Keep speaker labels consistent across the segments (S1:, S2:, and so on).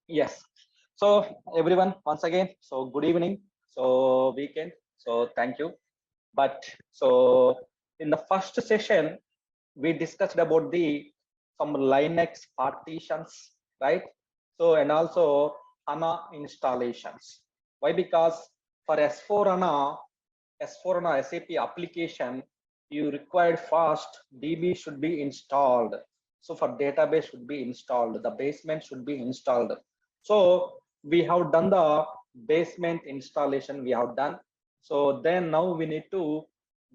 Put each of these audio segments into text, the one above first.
S1: Yes. So everyone, once again, so good evening. So weekend. So thank you. But so in the first session, we discussed about the some Linux partitions, right? So and also HANA installations. Why? Because for S4HANA SAP application, you required fast DB should be installed. So for database should be installed, the basement should be installed. So we have done the basement installation, we have done. So then now we need to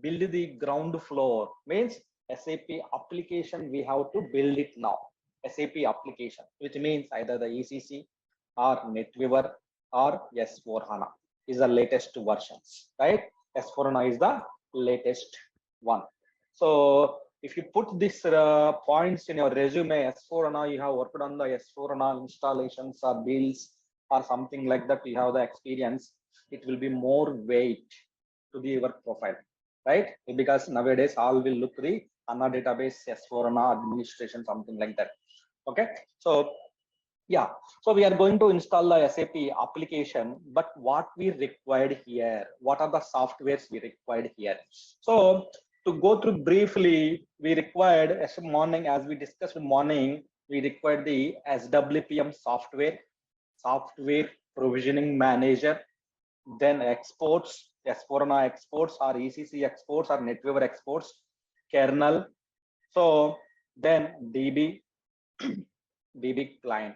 S1: build the ground floor, means SAP application, we have to build it now. SAP application, which means either the ECC or NetWeaver or S4HANA is the latest versions, right? S4HANA is the latest one. So if you put these points in your resume, S4HANA, you have worked on the S4HANA installations or builds or something like that, you have the experience, it will be more weight to the your profile, right? Because nowadays all will look the HANA database, S4HANA administration, something like that. Okay, so yeah, so we are going to install the SAP application, but what we required here, what are the softwares we required here? So to go through briefly, we required as morning, as we discussed morning, we required the SWPM software provisioning manager, then exports, S4HANA exports or ECC exports or NetWeaver exports, kernel, so then DB client,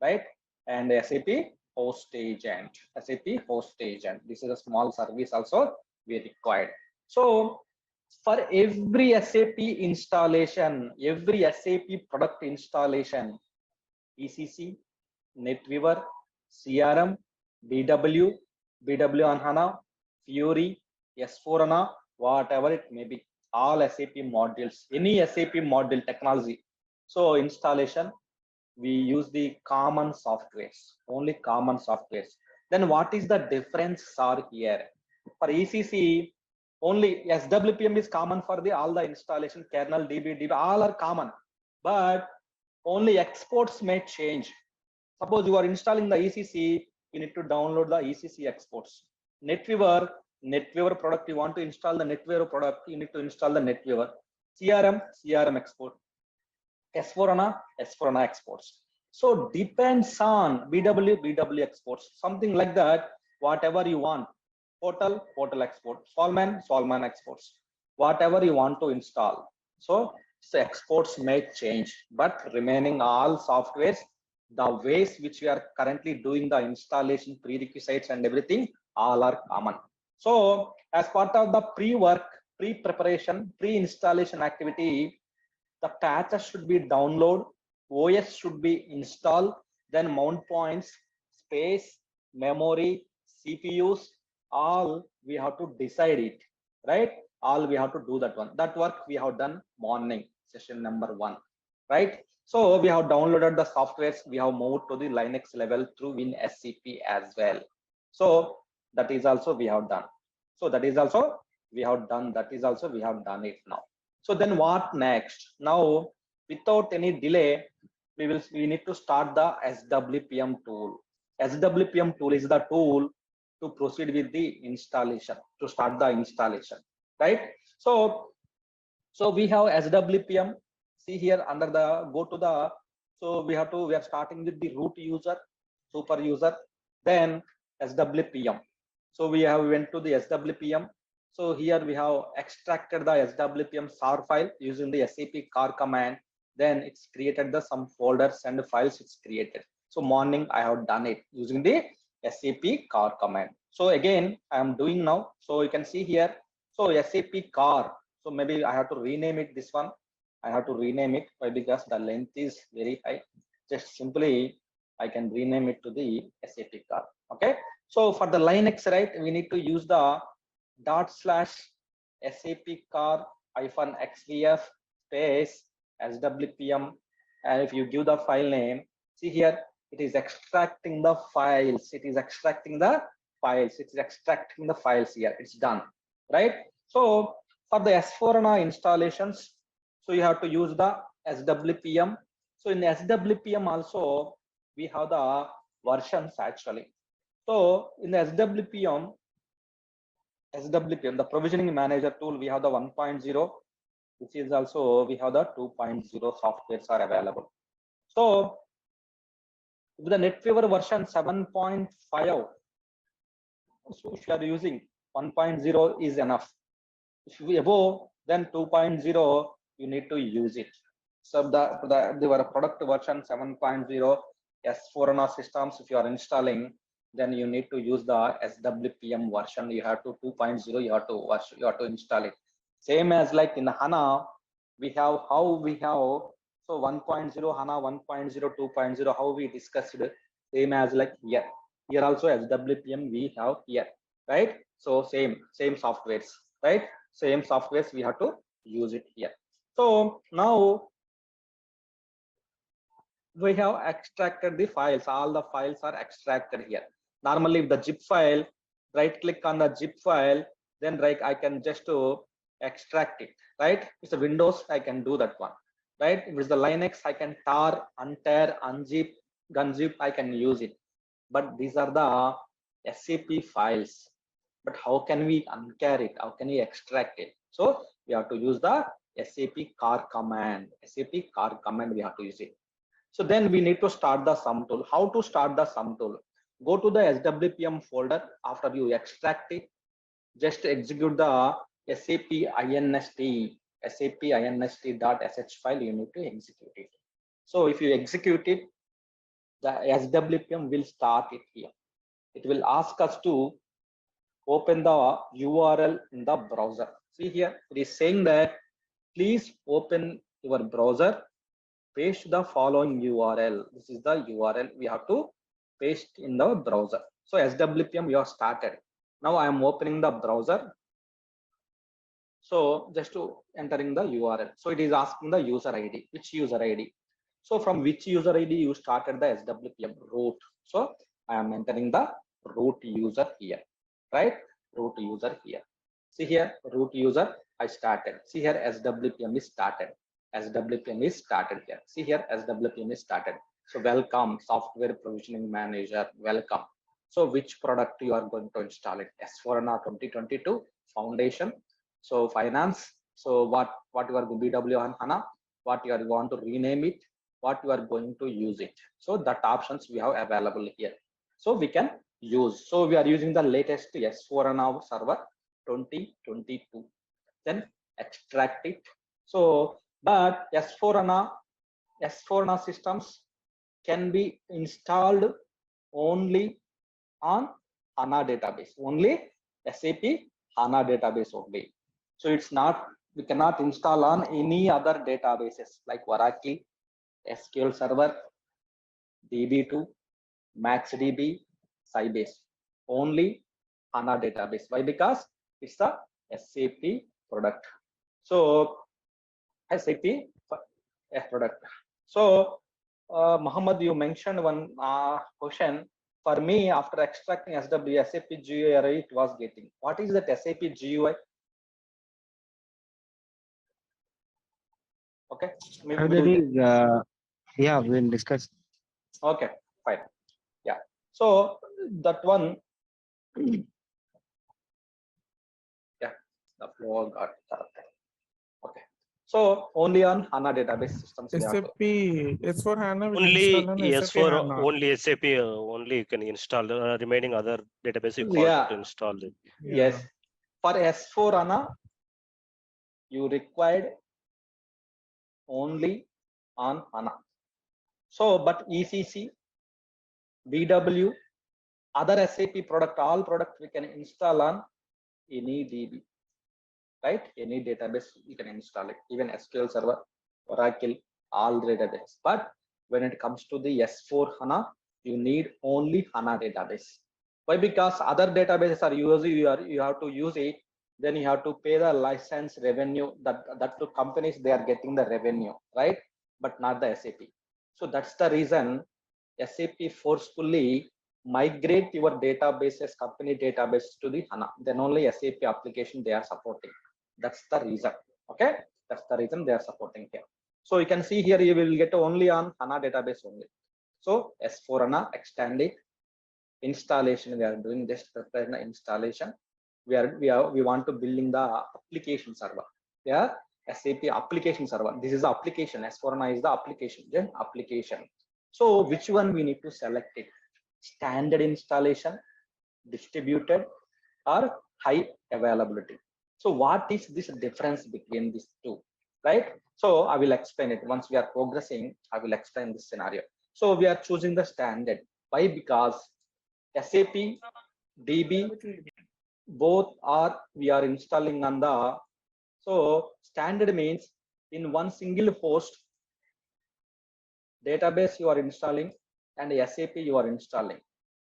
S1: right? And SAP host agent, SAP host agent. This is a small service also we required. So for every SAP installation, every SAP product installation, ECC, NetWeaver, CRM, BW on HANA, Fury, S4HANA, whatever it may be, all SAP modules, any SAP module technology. So installation, we use the common softwares, only common softwares. Then what is the difference are here? For ECC, only SWPM is common for the all the installation, kernel, DB, all are common, but only exports may change. Suppose you are installing the ECC, you need to download the ECC exports. NetWeaver product, you want to install the NetWeaver product, you need to install the NetWeaver. CRM export. S4HANA exports. So depends on BW exports, something like that, whatever you want. Portal export, Solman exports, whatever you want to install. So exports may change, but remaining all softwares, the ways which we are currently doing the installation prerequisites and everything, all are common. So as part of the pre-work, pre-preparation, pre-installation activity, the patches should be download, OS should be installed, then mount points, space, memory, CPUs, all we have to decide it, right? All we have to do that one. That work we have done morning, session number 1, right? So we have downloaded the softwares, we have moved to the Linux level through WinSCP as well. So that is also we have done. So that is also we have done, that is also we have done it now. So then what next? Now, without any delay, we need to start the SWPM tool. SWPM tool is the tool to proceed with the installation, to start the installation, right? So we have SWPM. See here under the go to the, so we are starting with the root user, super user, then SWPM. So we went to the SWPM. So here we have extracted the SWPM SAR file using the SAP car command. Then it's created the some folders and files it's created. So morning I have done it using the SAP car command. So again I am doing now. So you can see here. So SAP car. So maybe I have to rename it this one. I have to rename it because the length is very high. Just simply I can rename it to the SAP car. Okay. So for the Linux, right, we need to use the / SAP car -xvf space SWPM, and if you give the file name, see here it is extracting the files. It is extracting the files. It is extracting the files here. It's done, right? So for the S4HANA installations, so you have to use the SWPM. So in SWPM also we have the versions actually. So in the SWPM, the provisioning manager tool, we have the 1.0, which is also we have the 2.0 softwares are available. So with the NetWeaver version 7.5, so if you are using 1.0 is enough. If you above, then 2.0 you need to use it. So the product version 7.0 S4HANA systems, if you are installing, then you need to use the SWPM version. You have to 2.0, you have to install it. Same as like in HANA, we have so 1.0 HANA 1.0 2.0 how we discussed it. Same as like here also SWPM we have here, right? So same softwares, right? Same softwares we have to use it here. So now we have extracted the files. All the files are extracted here. Normally if the zip file, right click on the zip file, then right I can just extract it, right? If it's a Windows, I can do that one, right? If it's the Linux, I can tar, untar, unzip, gunzip, I can use it. But these are the SAP files. But how can we uncar it? How can we extract it? So we have to use the SAP car command. SAP car command we have to use it. So then we need to start the sum tool. How to start the sum tool? Go to the SWPM folder. After you extract it, just execute the SAP inst.sh file. You need to execute it. So if you execute it, the SWPM will start it here. It will ask us to open the URL in the browser. See here, it is saying that please open your browser, paste the following URL. This is the URL we have to paste in the browser. So SWPM we have started. Now I am opening the browser. So just to entering the URL. So it is asking the user ID. Which user ID? So from which user ID you started the SWPM root. So I am entering the root user here, right? Root user here. See here, root user I started. See here, SWPM is started. SWPM is started here. See here, SWPM is started. So welcome, software provisioning manager. Welcome. So which product you are going to install it? S4HANA 2022 foundation. So finance. So what you are BW on HANA? What you are going to rename it? What you are going to use it? So that options we have available here. So we can use. So we are using the latest S4HANA server 2022. Then extract it. So but S4HANA systems can be installed only on HANA database, only SAP HANA database only. So it's not, we cannot install on any other databases like Oracle, SQL Server, DB2, MaxDB, Sybase. Only HANA database. Why? Because it's a SAP product. So SAP product. So Muhammad, you mentioned one question. For me, after extracting SAP GUI, it was getting. What is that SAP GUI? Okay.
S2: Yeah, we'll discuss.
S1: Okay, fine. Yeah. So that one. Yeah, the flow got corrupted. Okay. So only on HANA database systems.
S3: SAP S4HANA will
S4: Only
S3: install on SAP
S4: S4,
S3: HANA.
S4: only SAP, only you can install. The remaining other database you
S1: Yeah.
S4: can't install it.
S3: Yeah.
S1: Yes. For S4HANA, you required only on HANA. So, but ECC, BW, other SAP product, all product we can install on any DB, right? Any database you can install it, even SQL Server, Oracle, all database. But when it comes to the S4HANA, you need only HANA database. Why? Because other databases are usually you have to use it, then you have to pay the license revenue that to companies they are getting the revenue, right? But not the SAP. So that's the reason SAP forcefully migrate your databases, company database to the HANA. Then only SAP application they are supporting. That's the reason. Okay, that's the reason they are supporting here. So you can see here you will get only on HANA database only. So S4HANA extended installation, we are doing just prepare the installation. We want to building the application server. Yeah, SAP application server. This is the application. S4HANA is the application. Then application. So which one we need to select it? Standard installation, distributed, or high availability. So what is this difference between these two, right? So I will explain it. Once we are progressing, I will explain this scenario. So we are choosing the standard. Why? Because SAP, DB, both are we are installing on the, so standard means in one single host database you are installing and SAP you are installing,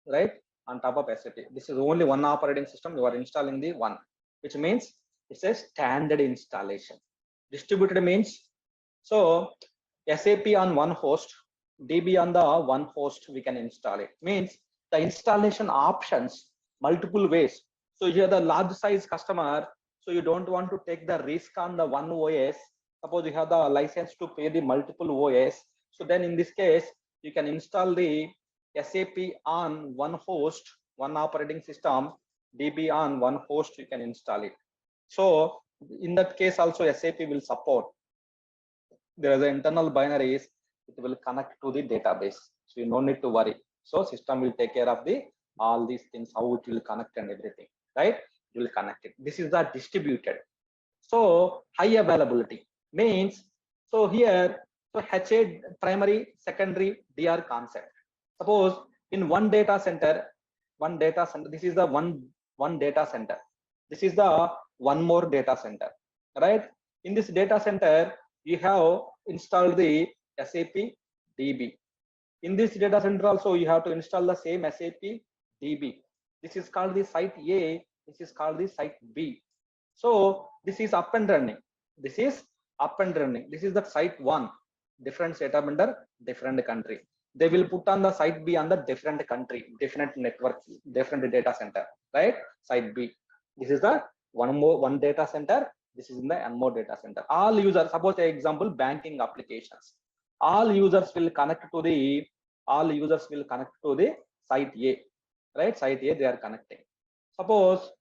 S1: right? On top of SAP. This is only one operating system. You are installing the one, which means it's a standard installation. Distributed means, so SAP on one host, DB on the one host, we can install it. Means the installation options multiple ways. So here the large size customer, so you don't want to take the risk on the one OS. Suppose you have the license to pay the multiple OS. So then in this case, you can install the SAP on one host, one operating system, DB on one host, you can install it. So in that case also SAP will support. There is an internal binaries, it will connect to the database. So you no need to worry. So system will take care of the all these things, how it will connect and everything, right? It will connect it. This is the distributed. So high availability means, so here, so HA primary, secondary, DR concept. Suppose in one data center, this is the one data center. This is the one more data center, right? In this data center, you have installed the SAP DB. In this data center also, you have to install the same SAP DB. This is called the site A. This is called the site B. So this is up and running. This is up and running. This is the site 1, different setup under different country. They will put on the site B on the different country, different network, different data center, right? Site B. This is the one data center. This is in the one more data center. All users, suppose an example, banking applications. All users will connect to the site A, right? Site A, they are connecting. Suppose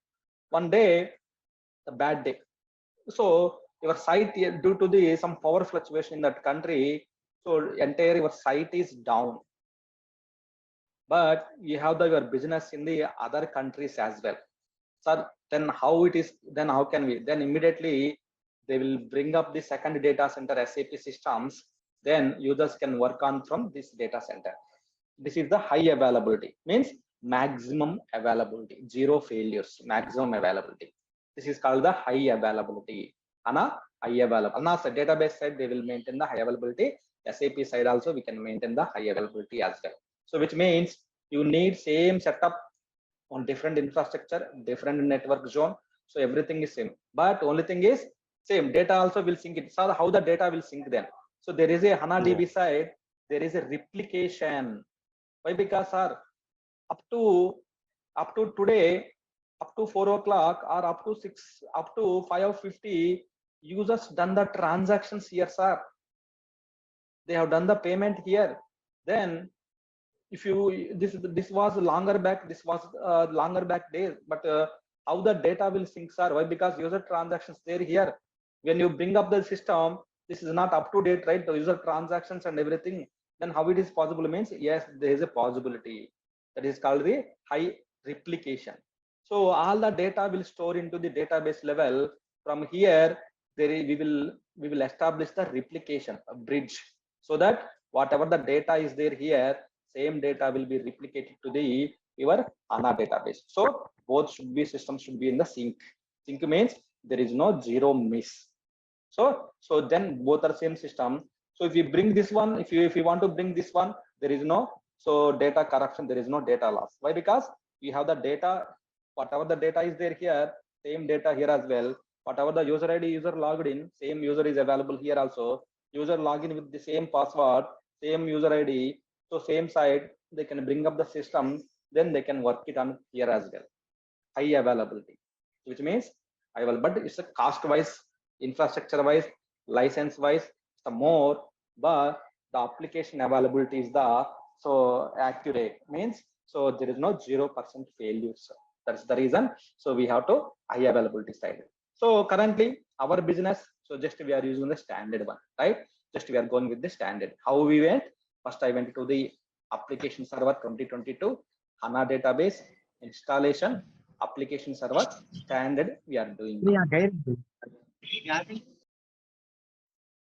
S1: one day, a bad day. So your site, due to the some power fluctuation in that country, so entire your site is down. But you have your business in the other countries as well. So then how it is? Then how can we? Then immediately they will bring up the second data center SAP systems. Then users can work on from this data center. This is the high availability, means maximum availability, zero failures, maximum availability. This is called the high availability. HANA high available. HANA database side, they will maintain the high availability. SAP side also we can maintain the high availability as well. So which means you need same setup on different infrastructure, different network zone. So everything is same. But only thing is same data also will sync it. So how the data will sync then? So there is a HANA DB side, there is a replication. Why? Because up to today, up to 4 o'clock or up to 5:50, users done the transactions here, sir. They have done the payment here. Then if you this was longer back, this was longer back days, but how the data will sync, sir? Why? Because user transactions there here. When you bring up the system, this is not up to date, right? The user transactions and everything. Then how it is possible? Means yes, there is a possibility. That is called the high replication. So all the data will store into the database level. From here, we will establish the replication, a bridge, so that whatever the data is there here, same data will be replicated to the your HANA database. So both systems should be in the sync. Sync means there is no zero miss. So then both are same system. So if you bring this one, if you want to bring this one, there is no data corruption, there is no data loss. Why? Because we have the data, whatever the data is there here, same data here as well. Whatever the user ID user logged in, same user is available here also. User login with the same password, same user ID. So same side, they can bring up the system, then they can work it on here as well. High availability, which means but it's a cost wise, infrastructure wise, license wise, the more, but the application availability is the So accurate means, so there is no 0% failures. That's the reason. So we have to high availability side. So currently our business, so just we are using the standard one, right? Just we are going with the standard. How we went? First I went to the application server 2022, HANA database, installation, application server, standard we are doing now.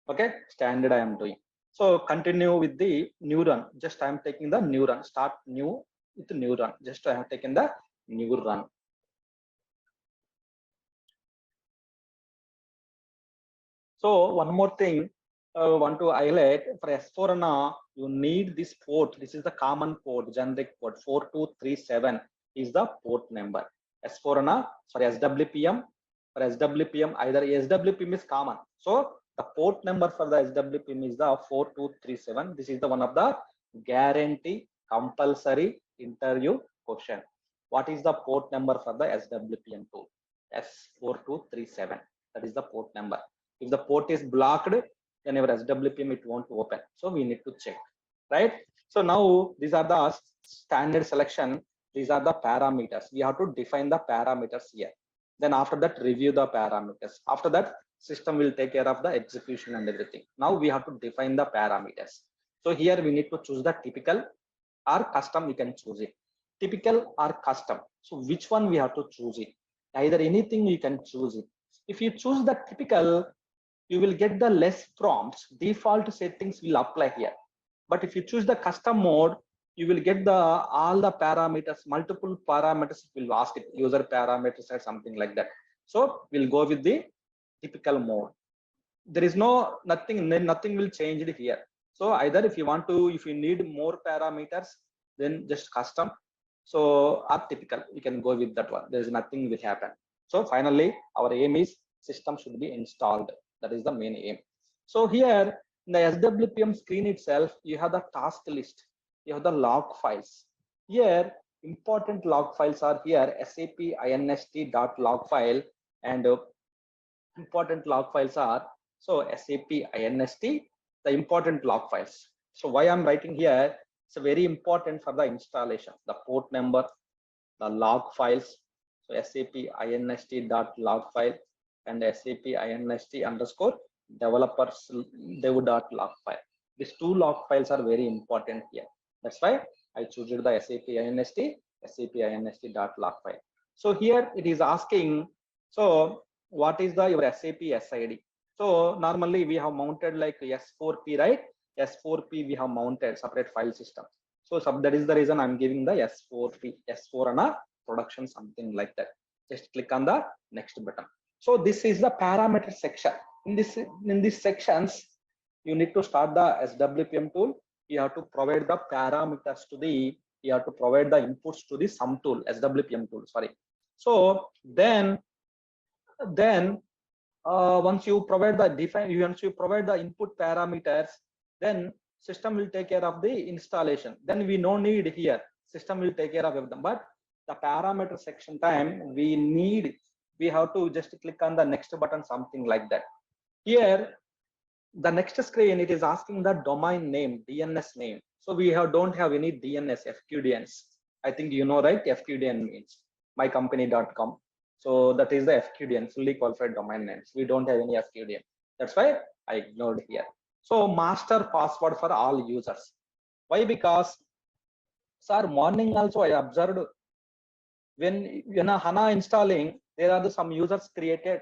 S1: Okay, standard I am doing. So continue with the new run. Just I am taking the new run. Start new with the new run. Just I have taken the new run. So one more thing I want to highlight for S4HANA, you need this port. This is the common port, generic port 4237 is the port number. S4HANA for SWPM, either SWPM is common. So the port number for the SWPM is the 4237. This is the one of the guarantee compulsory interview question. What is the port number for the SWPM tool? S4237. That is the port number. If the port is blocked, then your SWPM it won't open. So we need to check, right? So now these are the standard selection. These are the parameters. We have to define the parameters here. Then after that, review the parameters. After that, system will take care of the execution and everything. Now we have to define the parameters. So here we need to choose the typical or custom. You can choose it. Typical or custom. So which one we have to choose it? Either anything you can choose it. If you choose the typical, you will get the less prompts. Default settings will apply here. But if you choose the custom mode, you will get the all the parameters, multiple parameters will ask it, user parameters or something like that. So we'll go with the typical mode. There is nothing will change it here. So either if you need more parameters, then just custom. So or typical, you can go with that one. There is nothing will happen. So finally, our aim is system should be installed. That is the main aim. So here in the SWPM screen itself, you have the task list, you have the log files. Here, important log files are here, SAP inst.log file, and important log files are, so SAP inst, the important log files. So why I'm writing here, it's very important for the installation, the port number, the log files, so SAP inst.log file and SAP inst underscore developers dev.log file. These two log files are very important here. That's why I choose the SAP inst.log file. So here it is asking, so what is the your SAP SID? So normally we have mounted like S4P, right? S4P we have mounted separate file system. So that is the reason I'm giving the S4P, S4HANA production, something like that. Just click on the next button. So this is the parameter section. In these sections, you need to start the SWPM tool. You have to provide the parameters to the, you have to provide the inputs to the sum tool, SWPM tool, sorry. So then once you provide the once you provide the input parameters, then system will take care of the installation. Then we no need here, system will take care of them. But the parameter section time, we have to just click on the next button, something like that. Here, the next screen, it is asking the domain name, DNS name. So we don't have any DNS, FQDNs. I think you know, right? FQDN means mycompany.com. So that is the FQDN, fully qualified domain names. We don't have any FQDN. That's why I ignored here. So master password for all users. Why? Because, sir, morning also I observed when HANA installing, there are some users created.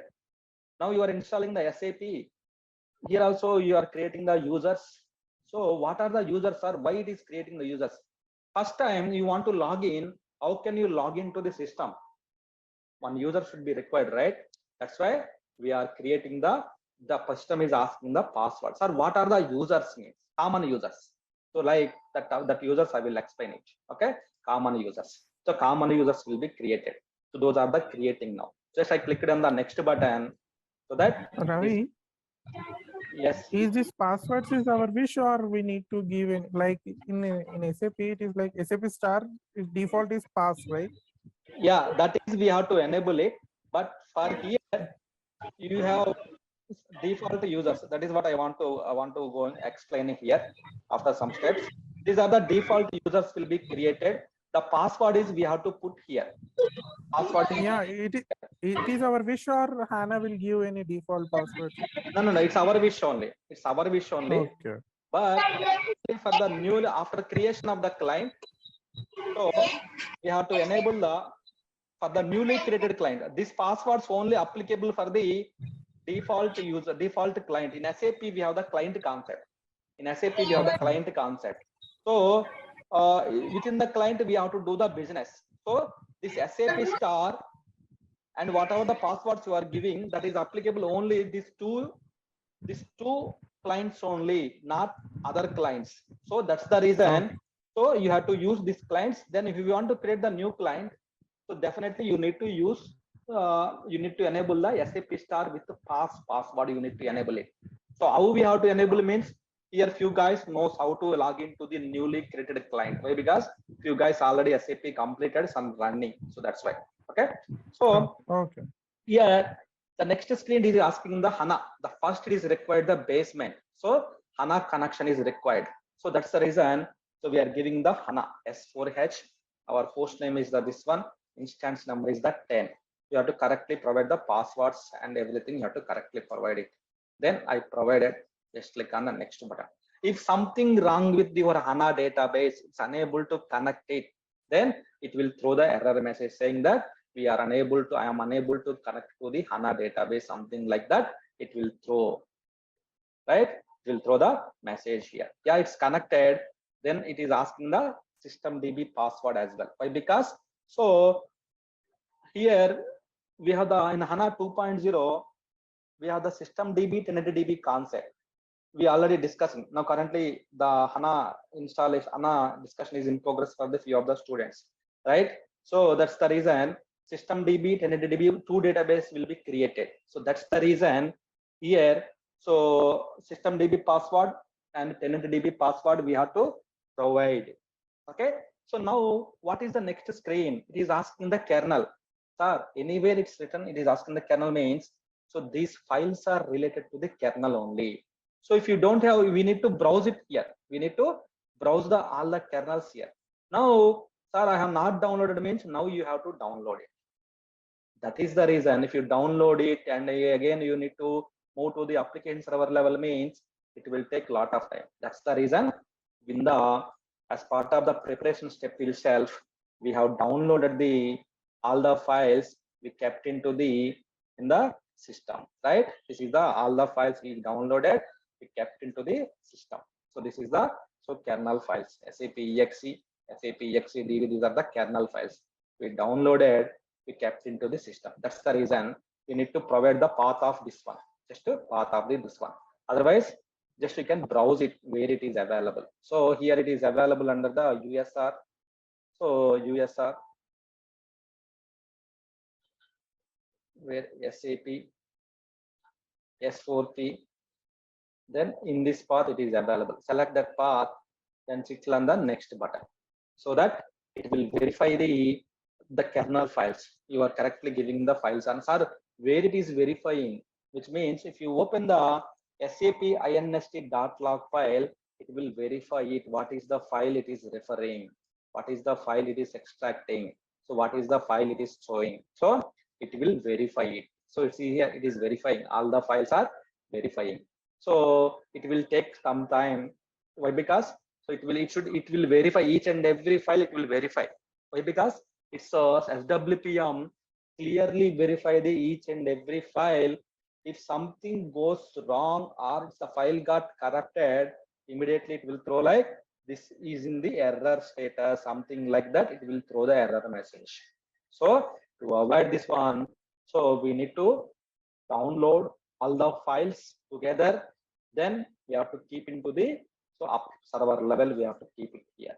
S1: Now you are installing the SAP. Here also you are creating the users. So what are the users, sir? Why it is creating the users? First time you want to log in, how can you log into the system? One user should be required, right? That's why we are creating the system is asking the password. Sir, what are the users means? Common users. So like that users, I will explain it. Okay, common users. So common users will be created. So those are the creating now. Just I clicked on the next button, so that
S3: Ravi,
S1: yes.
S3: is this passwords is our wish, or we need to give in, like in SAP it is like SAP star default is pass, right?
S1: Yeah, that is we have to enable it. But for here, you have default users. That is what I want to go and explain here after some steps. These are the default users will be created. The password is we have to put here. Password is
S3: Yeah, it is our wish, or HANA will give any default password.
S1: no. It's our wish only. It's our wish only.
S3: Okay.
S1: But for the new after creation of the client, so we have to enable the for the newly created client. This passwords only applicable for the default user, default client. In SAP, we have the client concept. In SAP, we have the client concept. So within the client, we have to do the business. So this SAP star and whatever the passwords you are giving, that is applicable only these two clients only, not other clients. So that's the reason.
S3: Okay.
S1: So you have to use these clients. Then if you want to create the new client, so definitely you need to use you need to enable the SAP star with the password. You need to enable it. So how we have to enable means here few guys knows how to log into the newly created client. Why? Because few guys already SAP completed some running. So that's why. Okay. So
S3: Okay.
S1: here the next screen is asking the HANA. The first is required the basement. So HANA connection is required. So that's the reason. So we are giving the HANA S4H. Our host name is this one. Instance number is the 10. You have to correctly provide the passwords and everything. You have to correctly provide it. Then I provided. Just click on the next button. If something wrong with your HANA database, it's unable to connect it, then it will throw the error message saying that we are unable to, I am unable to connect to the HANA database, something like that. It will throw, right? It will throw the message here. Yeah, it's connected. Then it is asking the system DB password as well. Why? Because so here we have the in HANA 2.0, we have the system DB, tenant DB concept. We already discussing. Now currently the HANA installation, HANA discussion is in progress for the few of the students, right? So that's the reason system DB, tenant DB, two database will be created. So that's the reason here. So system DB password and tenant DB password we have to provide. Okay. So now what is the next screen? It is asking the kernel. Sir, anywhere it's written, it is asking the kernel means. So these files are related to the kernel only. So if you don't have, we need to browse it here. We need to browse all the kernels here. Now, sir, I have not downloaded means now you have to download it. That is the reason. If you download it and again you need to move to the application server level means it will take a lot of time. That's the reason. In the as part of the preparation step itself, we have downloaded all the files we kept into in the system, right? This is all the files we downloaded, we kept into the system. So this is the kernel files, SAP exe, SAP exe DB. These are the kernel files we downloaded, we kept into the system. That's the reason we need to provide the path of this one, just to path of this one. Otherwise, just you can browse it where it is available. So here it is available under the USR. So USR where SAP S4P. Then in this path it is available. Select that path, then click on the next button, so that it will verify the kernel files. You are correctly giving the files answer where it is verifying, which means if you open the SAP inst.log file, it will verify it. What is the file it is referring? What is the file it is extracting? So what is the file it is showing? So it will verify it. So see here, it is verifying. All the files are verifying. So it will take some time. Why? Because so it will verify each and every file. It will verify. Why? Because it says SWPM clearly verify the each and every file. If something goes wrong or the file got corrupted, immediately it will throw like this is in the error status, something like that. It will throw the error message. So to avoid this one, so we need to download all the files together. Then we have to keep into the up server level. We have to keep it here.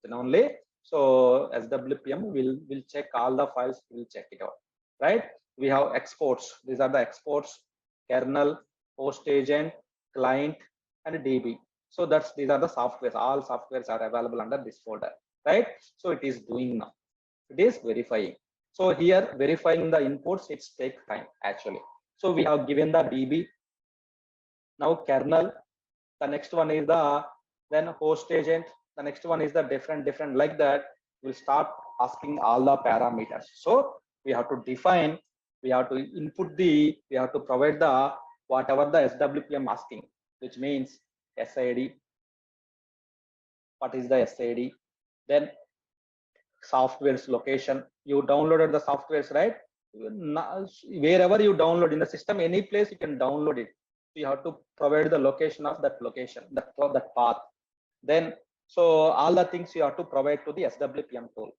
S1: Then only so SWPM will check all the files. Will check it out, right? We have exports. These are the exports: kernel, host agent, client, and DB. So these are the softwares. All softwares are available under this folder, right? So it is doing now. It is verifying. So here verifying the inputs, it takes time actually. So we have given the DB. Now kernel. The next one is the then host agent. The next one is the different like that. We'll start asking all the parameters. So we have to define, we have to input we have to provide the whatever the SWPM asking, which means SID. What is the SID? Then software's location. You downloaded the softwares, right? Wherever you download in the system, any place you can download it. You have to provide the location of that location, that path. Then, so all the things you have to provide to the SWPM tool.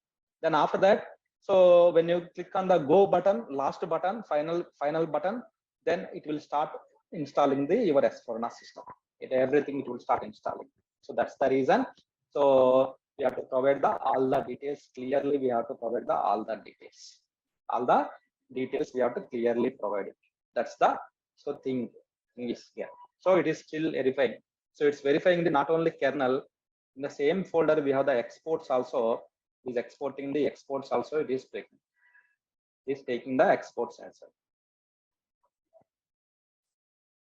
S1: Then after that, so when you click on the go button, last button, final button, then it will start installing your S4HANA system. Everything it will start installing. So that's the reason. So we have to provide all the details clearly. We have to provide all the details. All the details we have to clearly provide it. That's the thing is here. So it is still verifying. So it's verifying the not only kernel. In the same folder we have the exports also. Is exporting the exports also. It is taking the exports as well.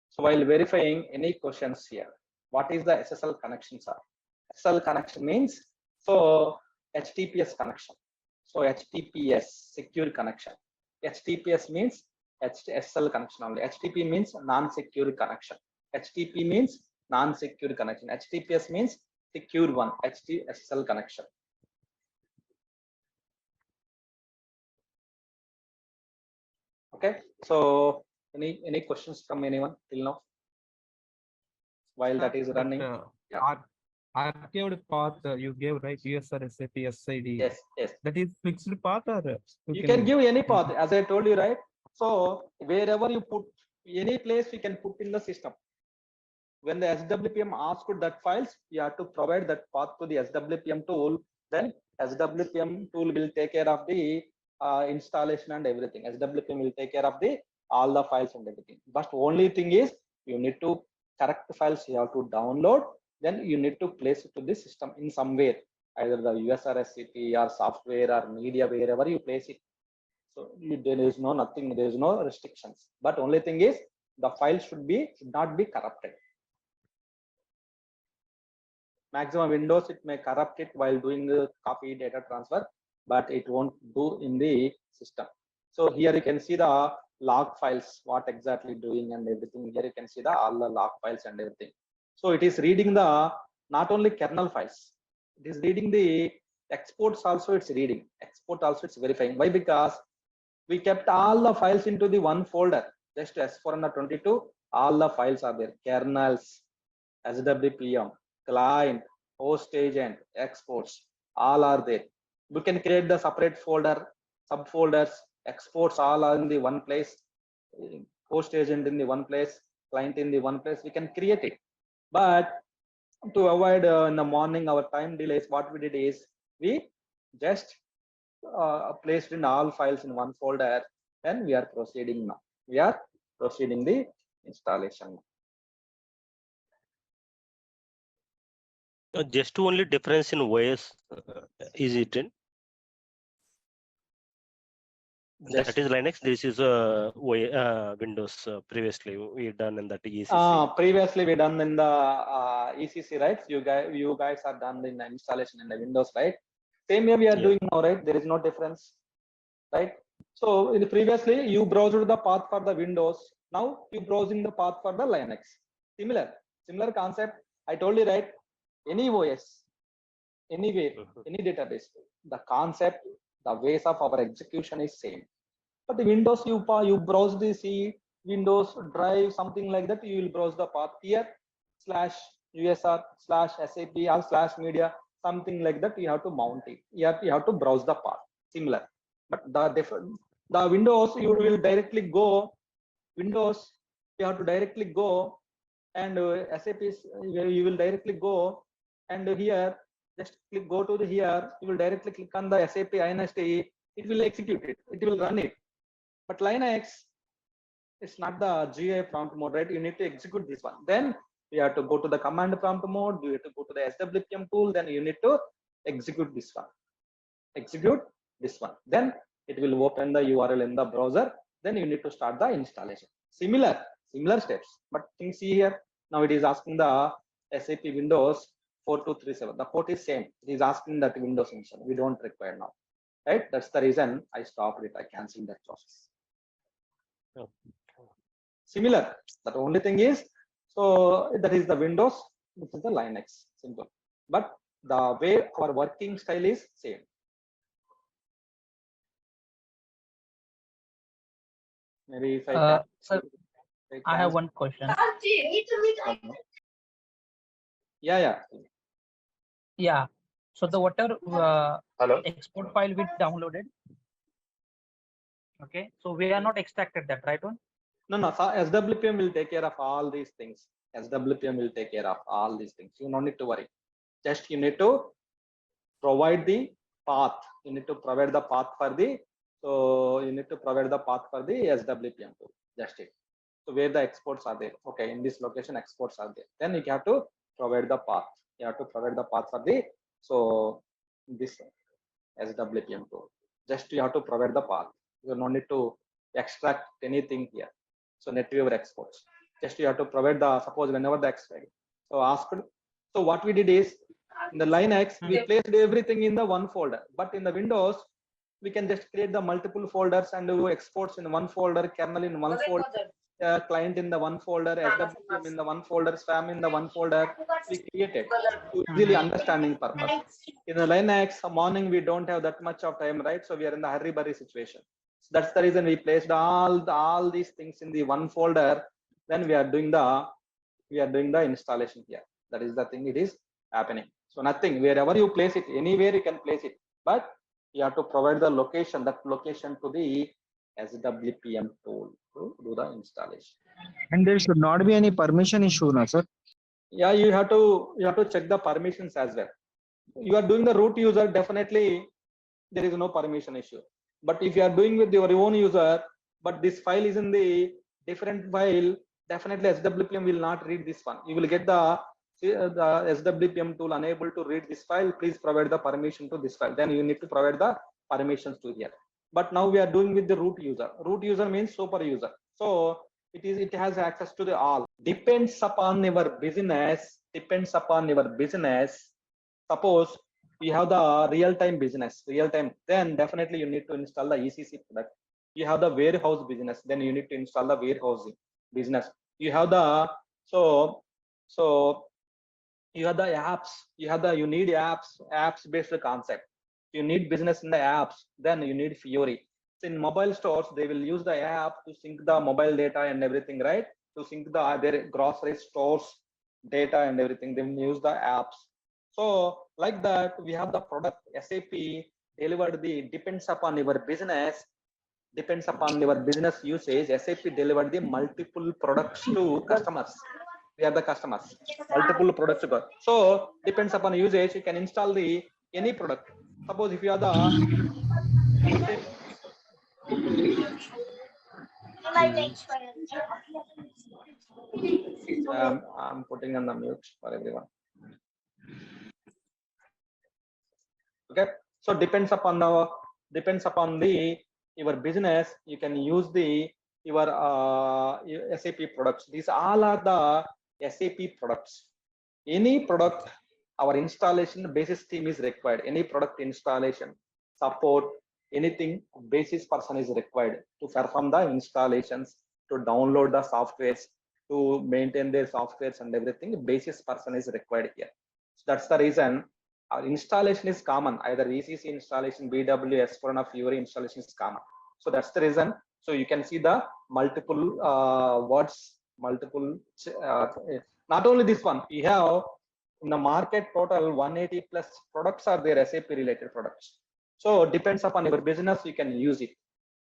S1: So while verifying, any questions here? What is the SSL connections are? SSL connection means so HTTPS connection. So HTTPS secure connection. HTTPS means SSL connection only. HTTP means non-secure connection. HTTP means non-secure connection. HTTPS means secure one. SSL connection. Okay. So any questions from anyone till now? While that is running.
S2: Archived path you gave, right? USR SAP SID.
S1: Yes.
S2: That is fixed path, or
S1: you can give any path, as I told you, right? So wherever you put, any place we can put in the system. When the SWPM asks that files, you have to provide that path to the SWPM tool. Then SWPM tool will take care of the installation and everything. SWPM will take care of all the files and everything. But only thing is, you need to correct the files you have to download. Then you need to place it to the system in some way, either the USR SCP or software or media, wherever you place it. So there is nothing, there is no restrictions. But only thing is, the file should not be corrupted. Maximum Windows, it may corrupt it while doing the copy data transfer, but it won't do in the system. So here you can see the log files, what exactly doing and everything. Here you can see all the log files and everything. So it is reading the not only kernel files, it is reading the exports also. It's reading export also. It's verifying. Why? Because we kept all the files into the one folder. Just S4HANA 22, all the files are there. Kernels, SWPM, client, host agent, exports, all are there. We can create the separate folder, subfolders, exports all are in the one place, host agent in the one place, client in the one place. We can create it. But to avoid in the morning our time delays, what we did is we just placed in all files in one folder, and we are proceeding now. We are proceeding the installation.
S4: Just only difference in OS is it in? That is Linux. This is Windows. Previously we done in that ECC.
S1: Previously we done in the ECC, right? You guys are done in the installation in the Windows, right? Same way we are doing now, right? There is no difference, right? So in the previously you browsed the path for the Windows. Now you browsing the path for the Linux. Similar concept. I told you, right? Any OS, anywhere, any database, the concept, the ways of our execution is same. But the Windows, you browse the C, Windows Drive, something like that. You will browse the path here /USR/SAP or /media, something like that. You have to mount it. You have to browse the path. Similar, but the Windows you will directly go. Windows you have to directly go, and SAP you will directly go, and here just go to here. You will directly click on the SAP INST. It will execute it. It will run it. But Linux, it's not the GUI prompt mode, right? You need to execute this one. Then you have to go to the command prompt mode. You have to go to the SWPM tool. Then you need to execute this one. Then it will open the URL in the browser. Then you need to start the installation. Similar steps. But you see here, now it is asking the SAP Windows 4237. The port is same. It is asking that Windows install. We don't require now, right? That's the reason I stopped it. I canceled that process.
S4: Okay.
S1: Similar. The only thing is, so that is the Windows. This is the Linux. Simple. But the way our working style is same. Maybe if I can.
S5: Sir,
S1: if
S5: I
S1: can-
S5: have one question.
S1: Yeah.
S5: Yeah. So the whatever
S4: Hello.
S5: export file we downloaded. Okay. So we are not extracted that, right one?
S1: No. So SWPM will take care of all these things. SWPM will take care of all these things. You don't need to worry. Just you need to provide the path. You need to provide the path for the. So you need to provide the path for the SWPM tool. Just it. So where the exports are there. Okay, in this location exports are there. Then you have to provide the path. You have to provide the path for the. So this SWPM tool. Just you have to provide the path. You don't need to extract anything here. So NetWeaver exports. Just you have to provide the, suppose whenever the extract. So asked. So what we did is in the Linux, we placed everything in the one folder. But in the Windows, we can just create the multiple folders and do exports in one folder, kernel in one folder, client in the one folder, SWPM in the one folder, spam in the one folder. We created to easily understanding purpose. In the Linux, morning we don't have that much of time, right? So we are in the hurry-burry situation. So that's the reason we placed all these things in the one folder. Then we are doing the installation here. That is the thing. It is happening. So nothing. Wherever you place it, anywhere you can place it, but you have to provide the location. That location to the SWPM tool to do the installation.
S6: And there should not be any permission issue, no, sir.
S1: Yeah, you have to check the permissions as well. You are doing the root user, definitely there is no permission issue. But if you are doing with your own user, but this file is in the different file, definitely SWPM will not read this one. You will get the SWPM tool unable to read this file. Please provide the permission to this file. Then you need to provide the permissions to here. But now we are doing with the root user. Root user means super user. So it has access to the all. Depends upon your business. Depends upon your business. Suppose you have the real-time business, then definitely you need to install the ECC product. You have the warehouse business, then you need to install the warehousing business. You have the so you have the apps. You need apps based concept. You need business in the apps, then you need Fiori. So in mobile stores, they will use the app to sync the mobile data and everything, right? To sync their grocery stores data and everything. They will use the apps. So like that, we have the product SAP delivered depends upon your business usage. SAP delivered the multiple products to customers. We are the customers. Multiple products to go. So depends upon usage, you can install any product. Suppose if you are the I'm putting on the mute for everyone. Okay, so depends upon your business. You can use your SAP products. These all are the SAP products. Any product, our installation basis team is required. Any product installation, support, anything, basis person is required to perform the installations, to download the softwares, to maintain their softwares and everything. Basis person is required here. So that's the reason our installation is common. Either ECC installation, BW, S4HANA, Fiori installation is common. So that's the reason. So you can see the multiple not only this one, we have in the market total 180 plus products are there, SAP related products. So depends upon your business, you can use it.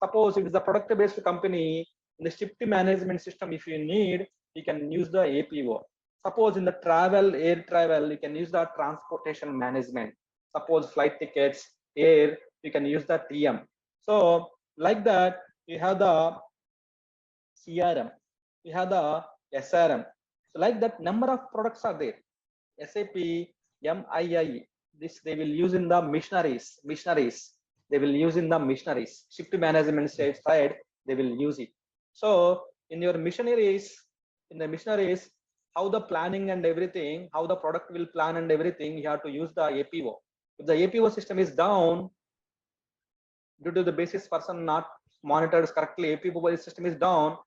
S1: Suppose if it's a product based company, in the shift management system, if you need, you can use the APO. Suppose in the air travel, you can use the transportation management. Suppose flight tickets, air, you can use the TM. So like that, you have the CRM, you have the SRM. So like that, number of products are there. SAP, MII, this they will use in the missionaries. They will use in the missionaries. Shift management side, they will use it. So in your missionaries, how the planning and everything, how the product will plan and everything, you have to use the APO. If the APO system is down, due to the basis person not monitored correctly, APO system is down,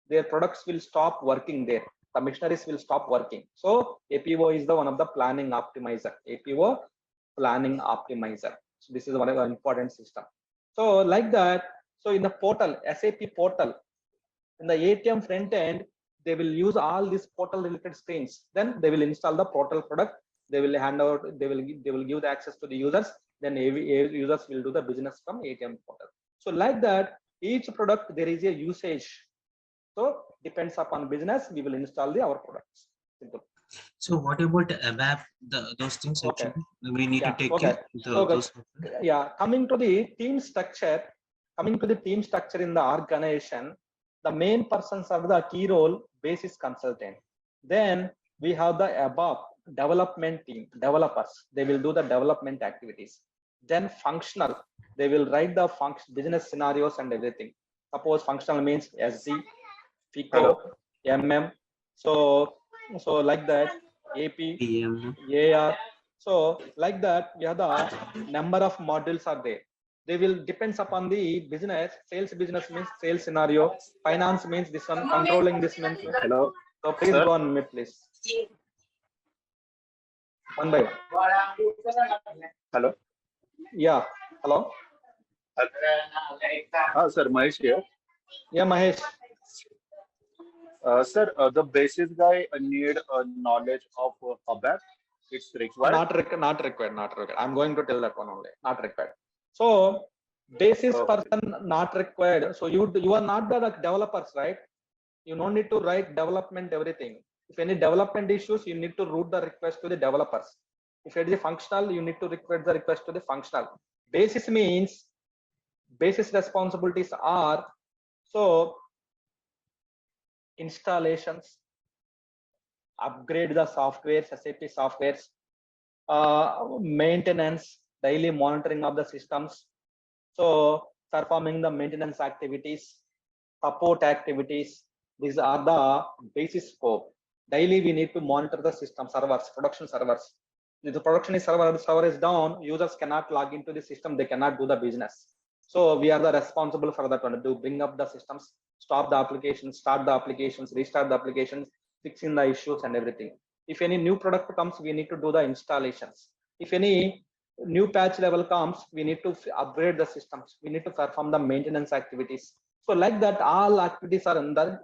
S1: their products will stop working there. The machineries will stop working. So APO is the one of the planning optimizer. APO planning optimizer. So this is one of the important system. So like that. So in the portal, SAP portal, in the ATM front end, they will use all these portal related screens. Then they will install the portal product. They will hand out. They will give the access to the users. Then users will do the business from ATM portal. So like that, each product there is a usage. So depends upon business, we will install our products. Simple.
S7: So what about ABAP, those things
S1: Okay.
S7: actually we need
S1: Yeah,
S7: to take
S1: okay.
S7: care
S1: So, yeah, coming to the team structure in the organization, the main persons are the key role basis consultant. Then we have the above development team, developers. They will do the development activities. Then functional, they will write the business scenarios and everything. Suppose functional means SD, FICO, MM. So like that, AP,
S7: PM.
S1: AR. So like that, we have the number of modules are there. They will depends upon the business. Sales business means sales scenario. Finance means this one. Controlling this means.
S8: Hello.
S1: So please
S8: Sir?
S1: go on mute, please. One by one.
S8: Hello.
S1: Yeah. Hello.
S8: Sir, Mahesh here.
S1: Yeah, Mahesh.
S8: Sir, the basis guy need a knowledge of ABAP. It's required.
S1: Not required. I'm going to tell that one only. Not required. So basis person not required. So you are not the developers, right? You don't need to write development everything. If any development issues, you need to route the request to the developers. If it is a functional, you need to request the request to the functional. Basis means basis responsibilities are so installations, upgrade the softwares, SAP softwares, maintenance, daily monitoring of the systems. So performing the maintenance activities, support activities. These are the basis scope. Daily we need to monitor the system servers, production servers. If the production server is down, users cannot log into the system, they cannot do the business. So we are the responsible for that one to bring up the systems, stop the applications, start the applications, restart the applications, fixing the issues and everything. If any new product comes, we need to do the installations. If any new patch level comes, we need to upgrade the systems. We need to perform the maintenance activities. So like that, all activities are in the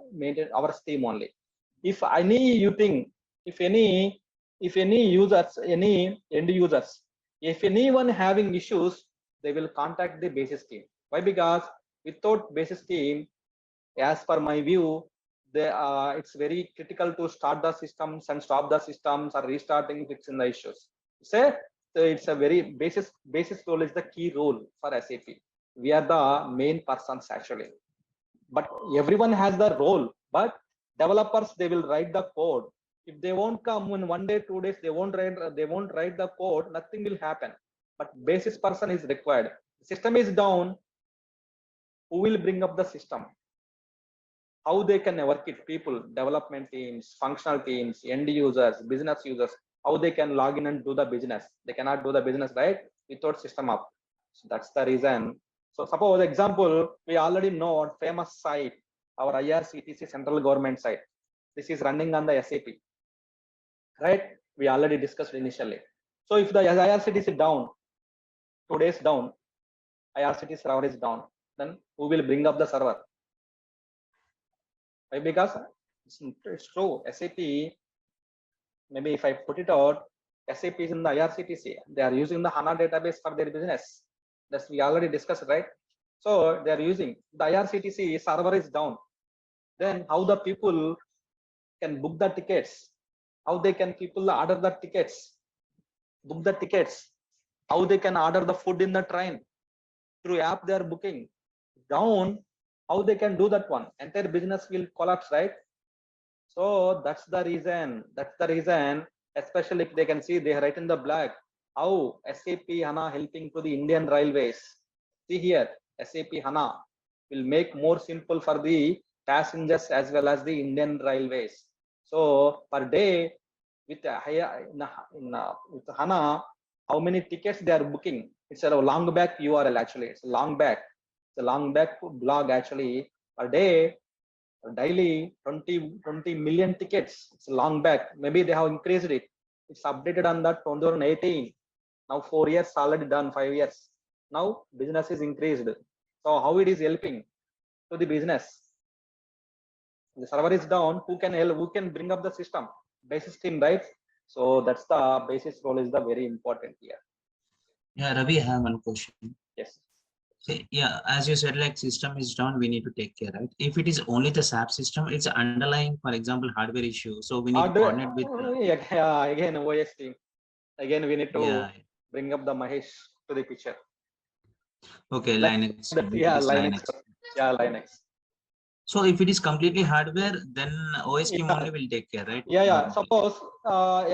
S1: our team only. If any you think, if any users, any end users, if anyone having issues, they will contact the basis team. Why? Because without basis team, as per my view, it's very critical to start the systems and stop the systems or restarting, fixing the issues. So it's a very basis role is the key role for SAP. We are the main persons actually, but everyone has the role. But developers, they will write the code. If they won't come in 1 day, 2 days, they won't write the code, nothing will happen. But basis person is required. The system is down, who will bring up the system? How they can work it? People, development teams, functional teams, end users, business users, how they can log in and do the business? They cannot do the business, right, without system up. So that's the reason. So suppose example, we already know our famous site, our IRCTC central government site. This is running on the SAP, right? We already discussed initially. So if the IRCTC is down, 2 days down, IRCTC server is down, then who will bring up the server? Why? Because it's true. SAP, maybe if I put it out, SAP is in the IRCTC. They are using the HANA database for their business. That's we already discussed, right? So they are using the IRCTC server is down. Then how the people can book the tickets? How they can people order the tickets, book the tickets? How they can order the food in the train? Through app they are booking. Down, how they can do that one? Entire business will collapse, right? So that's the reason. Especially if they can see they write in the black how SAP HANA helping to the Indian Railways. See here, SAP HANA will make more simple for the passengers as well as the Indian Railways. So per day with with HANA, how many tickets they are booking? It's a long back URL actually. It's a long back. It's a long back blog actually. Per day, daily 20 million tickets. It's a long back. Maybe they have increased it. It's updated on that 2018. Now 4 years already done, 5 years. Now business is increased. So how it is helping to the business? The server is down. Who can help? Who can bring up the system? Basis team, right? So that's the basis role is the very important here.
S7: Yeah, Ravi, I have one question.
S1: Yes.
S7: See, yeah, as you said, like system is down, we need to take care, right? If it is only the SAP system, it's underlying, for example, hardware issue. So we need to coordinate with.
S1: Yeah, again OS team. Again we need to
S7: Yeah.
S1: bring up the Mahesh to the picture.
S7: Okay, Linux. if it
S1: Yeah,
S7: is
S1: Linux. Yeah, Linux.
S7: So if it is completely hardware, then OS team
S1: Yeah.
S7: only will take care, right?
S1: Yeah. Suppose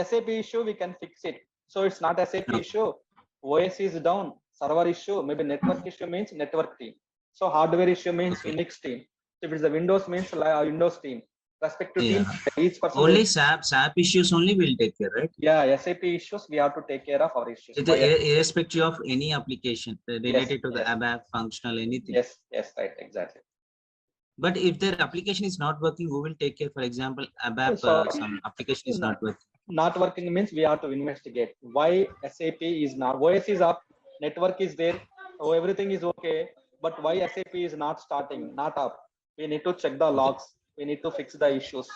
S1: SAP issue, we can fix it. So it's not SAP
S7: No.
S1: issue. OS is down. Server issue, maybe network issue means network team. So hardware issue means
S7: Okay.
S1: Unix team. If it's the Windows means Windows team. Respective team,
S7: Yeah.
S1: each person.
S7: Only SAP issues only will take care, right?
S1: Yeah, SAP issues, we have to take care of our issues.
S7: Irrespective of any application related to the
S1: yes.
S7: ABAP, functional, anything.
S1: Yes, right, exactly.
S7: But if their application is not working, who will take care? For example, ABAP,
S1: So-
S7: some application is not working.
S1: Not working means we have to investigate why SAP is not, OS is up, network is there, everything is okay, but why SAP is not starting, not up. We need to check the logs, we need to fix the issues.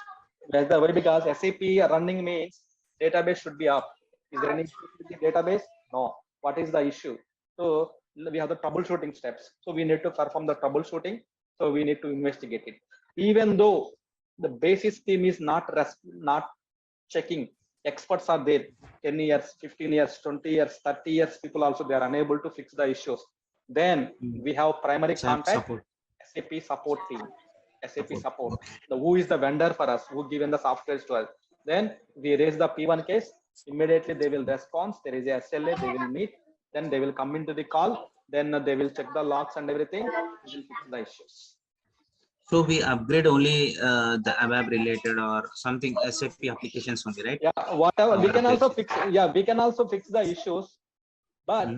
S1: That's the way, because SAP running means database should be up. Is there any issue with the database? No. What is the issue? So we have the troubleshooting steps. So we need to perform the troubleshooting. So we need to investigate it. Even though the basis team is not checking, experts are there, 10 years, 15 years, 20 years, 30 years, people also, they are unable to fix the issues. Then we have primary contact,
S7: Support.
S1: SAP support team, SAP support. Who is the vendor for us, who given the software to us. Then we raise the P1 case, immediately they will respond, there is a SLA, they will meet, then they will come into the call, then they will check the logs and everything, we will fix the issues.
S7: So we upgrade only the ABAP related or something SAP applications only, right?
S1: Yeah, whatever, we can also
S7: Application.
S1: fix, yeah, we can also fix the issues, but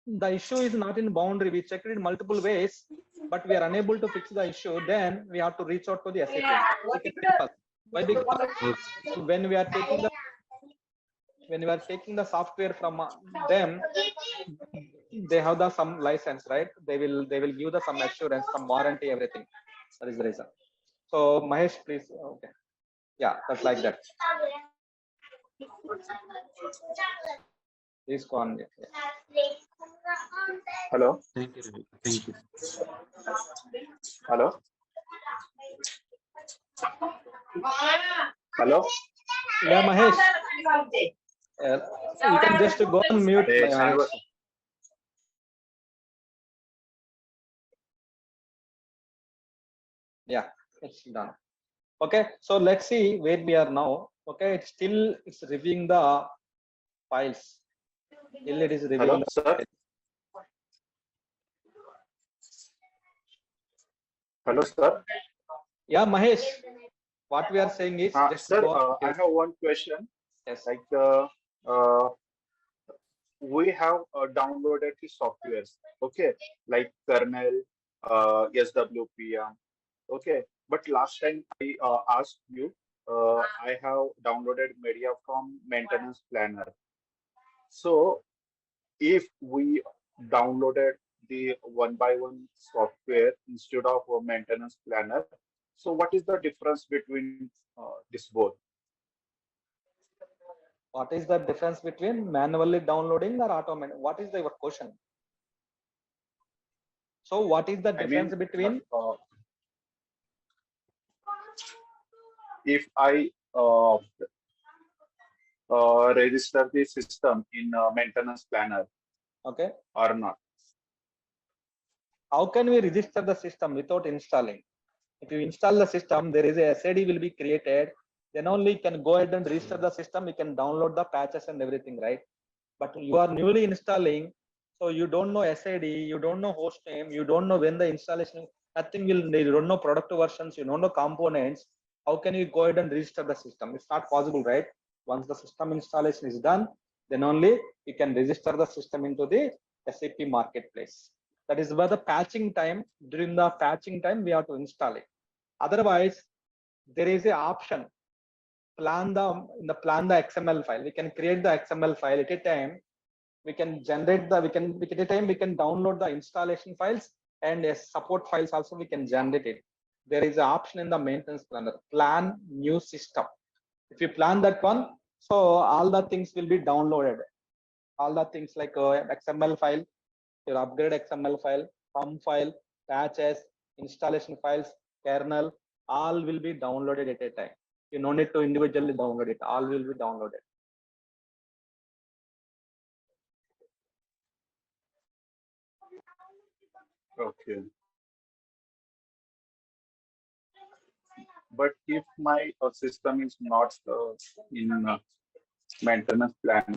S1: the issue is not in boundary. We checked it multiple ways, but we are unable to fix the issue. Then we have to reach out to the SAP. Why? Because when we are taking the software from them, they have the some license, right? They will give the some assurance, some warranty, everything. That is the reason. So Mahesh, please. Okay. Yeah, that's like that. Please go on.
S8: Hello.
S7: Thank you, Ravi. Thank you.
S8: Hello. Hello.
S1: Yeah, Mahesh. You can just go on mute.
S8: Hey,
S1: Mahesh. Yeah, it's done. Okay, so let's see where we are now. Okay, it's reviewing the files. Still it is reviewing
S8: Hello,
S1: the
S8: sir.
S1: files.
S8: Hello, sir.
S1: Yeah, Mahesh, what we are saying is just
S8: Sir,
S1: go on.
S8: I have one question.
S1: Yes.
S8: Like, we have downloaded the softwares, okay, like kernel, SWPM, okay. But last time I asked you, I have downloaded media from maintenance planner. So if we downloaded the one by one software instead of a maintenance planner, so what is the difference between this both?
S1: What is the difference between manually downloading or automatic? What is your question? So what is the difference between?
S8: If I register the system in maintenance planner,
S1: Okay.
S8: or not?
S1: How can we register the system without installing? If you install the system, there is a SID will be created. Then only you can go ahead and register the system. You can download the patches and everything, right? But you are newly installing, so you don't know SID, you don't know host name, you don't know when the installation. Nothing will. You don't know product versions. You don't know components. how can you go ahead and register the system? It's not possible, right? Once the system installation is done, then only you can register the system into the SAP marketplace. That is where the patching time, during the patching time, we have to install it. Otherwise, there is a option, plan the XML file. We can create the XML file at a time. We can generate the, at a time we can download the installation files, and support files also we can generate it. There is an option in the maintenance planner, plan new system. If you plan that one, so all the things will be downloaded. All the things like XML file, your upgrade XML file, pump file, patches, installation files, kernel, all will be downloaded at a time. You no need to individually download it. All will be downloaded.
S8: Okay. But if my system is not in maintenance plan,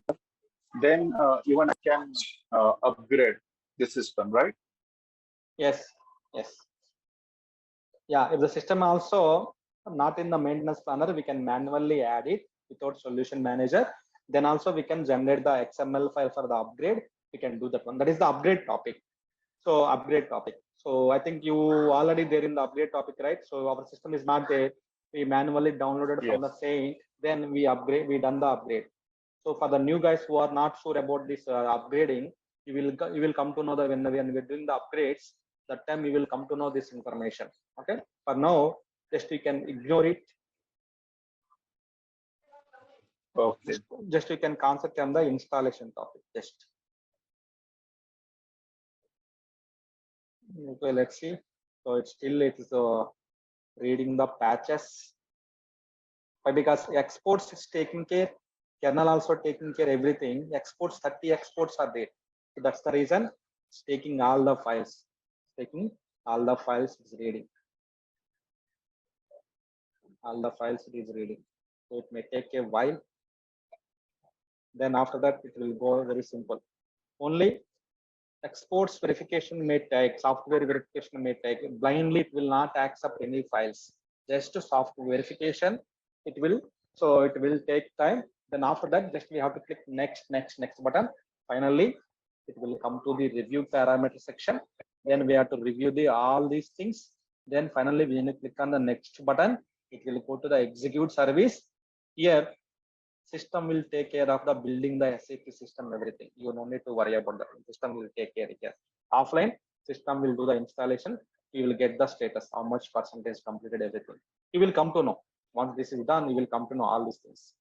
S8: then even I can upgrade the system, right?
S1: Yes, yes. Yeah, if the system also not in the maintenance planner, we can manually add it without solution manager. Then also we can generate the XML file for the upgrade. We can do that one. That is the upgrade topic. So upgrade topic. So I think you already there in the upgrade topic, right? So our system is not there. We manually downloaded from the Saint. Then we upgrade. We done the upgrade. So for the new guys who are not sure about this upgrading, you will come to know that when we're doing the upgrades, that time you will come to know this information. Okay. For now, just you can ignore it.
S8: Okay.
S1: Just you can concentrate on the installation topic. Just. Okay, let's see. So it's still reading the patches. Why? Because exports is taking care, kernel also taking care everything. Exports, 30 exports are there. So that's the reason it's taking all the files. Taking all the files is reading. All the files it is reading. So it may take a while. Then after that it will go very simple. Only exports verification may take, software verification may take. Blindly it will not accept any files. Just software verification, it will. So it will take time. Then after that, just we have to click next button. Finally, it will come to the review parameter section. Then we have to review all these things. Then finally, we need to click on the next button. It will go to the execute service. Here, system will take care of the building the SAP system, everything. You don't need to worry about that. System will take care of it. Offline, system will do the installation. You will get the status, how much percentage completed, everything. You will come to know. Once this is done, you will come to know all these things.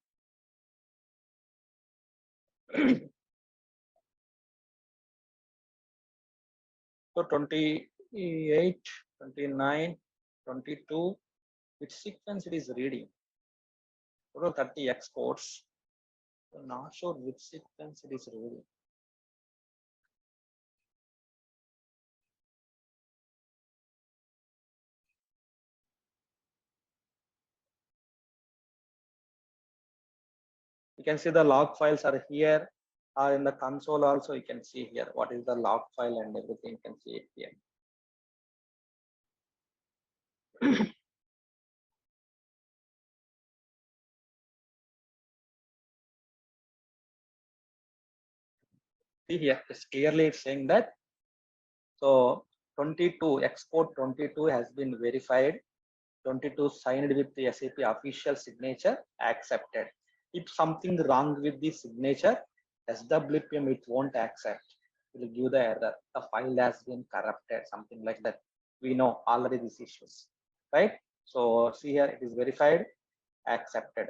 S1: So 28, 29, 22, which sequence it is reading? Total 30 exports. I'm not sure which sequence it is reading. You can see the log files are here. In the console also you can see here what is the log file and everything, you can see it here. See here, it's clearly saying that. So 22 export 22 has been verified. 22 signed with the SAP official signature, accepted. If something wrong with the signature, SWPM it won't accept. It will give the error. The file has been corrupted, something like that. We know already these issues, right? So see here, it is verified, accepted,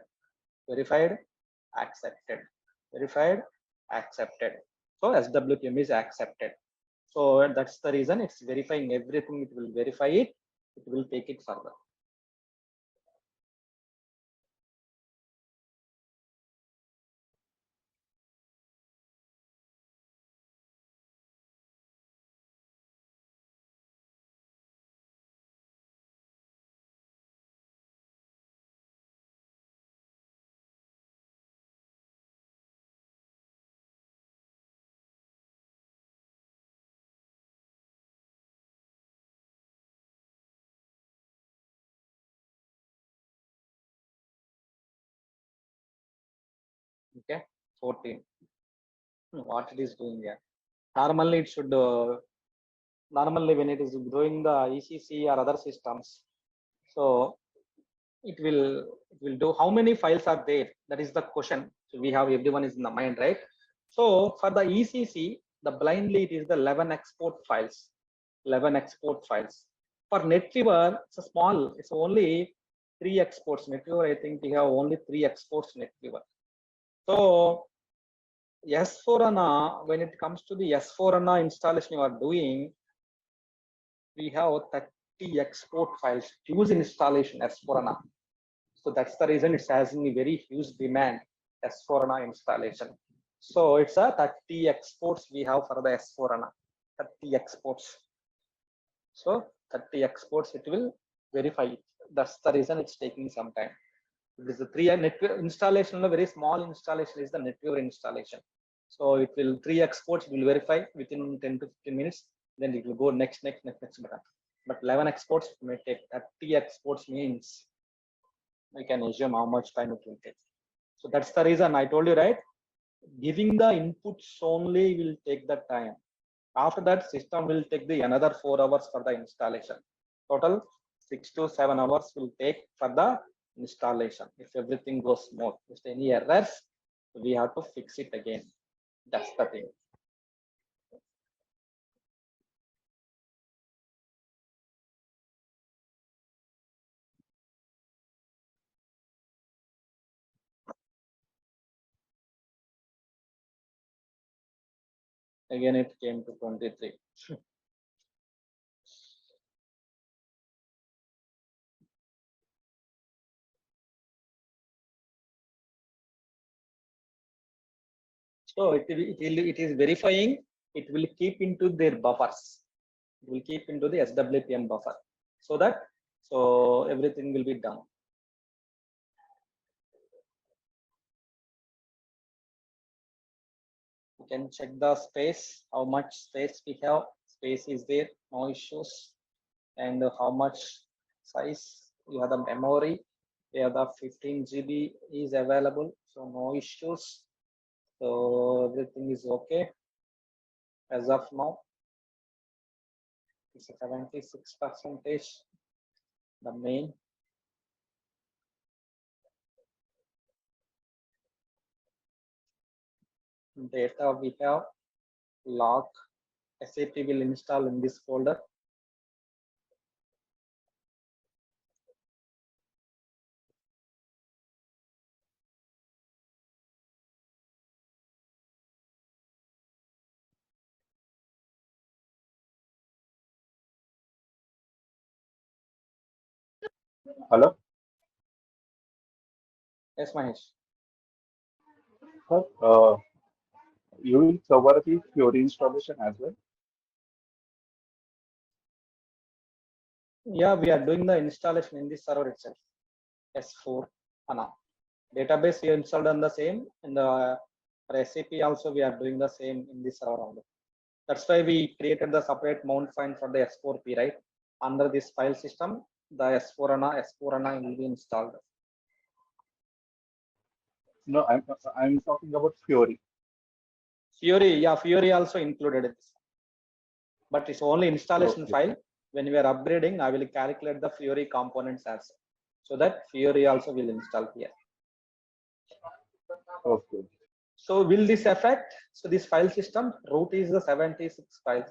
S1: verified, accepted, verified, accepted. So SWPM is accepted. So that's the reason it's verifying everything. It will verify it. It will take it further. 14. What it is doing here? Normally it should. Normally when it is doing the ECC or other systems, so it will do. How many files are there? That is the question. So we have, everyone is in the mind, right? So for the ECC, the blindly it is the 11 export files. 11 export files. For NetWeaver, it's a small. It's only 3 exports. NetWeaver, I think we have only 3 exports NetWeaver. So S4HANA, when it comes to the S4HANA installation you are doing, we have 30 export files, huge installation S4HANA. So that's the reason it's having a very huge demand S4HANA installation. So it's a 30 exports we have for the S4HANA, 30 exports. So 30 exports, it will verify it. That's the reason it's taking some time. It is the 3 NetWeaver installation, a very small installation is the NetWeaver installation. So it will 3 exports will verify within 10 to 15 minutes. Then it will go next. But 11 exports may take. 30 exports means I can assume how much time it will take. So that's the reason I told you, right? Giving the inputs only will take the time. After that, system will take the another 4 hours for the installation. Total 6 to 7 hours will take for the installation. If everything goes smooth, if any errors, we have to fix it again. That's the thing. Again, it came to 23. So it is verifying. It will keep into their buffers. It will keep into the SWPM buffer, so that everything will be done. You can check the space, how much space we have. Space is there, no issues. And how much size? You have the memory. We have the 15 GB is available, so no issues. So everything is okay as of now. It's a 76%. The main. Data we have, log, SAP will install in this folder.
S8: Hello?
S1: Yes, Mahesh.
S8: Sir, you will cover the Fiori installation as well?
S1: Yeah, we are doing the installation in this server itself. S4HANA. Database we installed on the same, and for SAP also we are doing the same in this server only. That's why we created the separate mount point for the S4P, right? Under this file system, the S4HANA will be installed.
S8: No, I'm talking about Fiori.
S1: Fiori, yeah, Fiori also included in this. But it's only installation
S8: Okay.
S1: file. When we are upgrading, I will calculate the Fiori components as so that Fiori also will install here.
S8: Okay.
S1: So will this affect? So this file system root is the 76 files.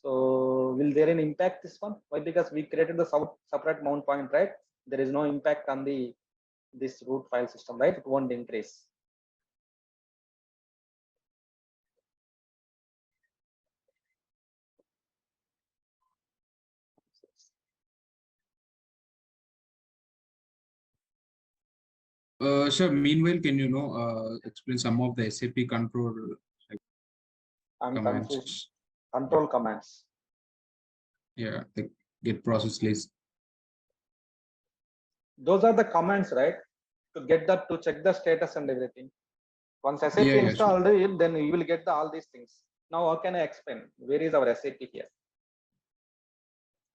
S1: So will there an impact this one? Why? Because we created the separate mount point, right? There is no impact on this root file system, right? It won't increase.
S9: Sir, meanwhile, can you explain some of the SAP control
S1: I'm
S9: commands?
S1: confused. Control commands.
S9: Yeah, the get process list.
S1: Those are the commands, right? To get that, to check the status and everything. Once SAP
S9: Yeah, yeah,
S1: installed, then you will get all these things. Now, how can I explain? Where is our SAP here?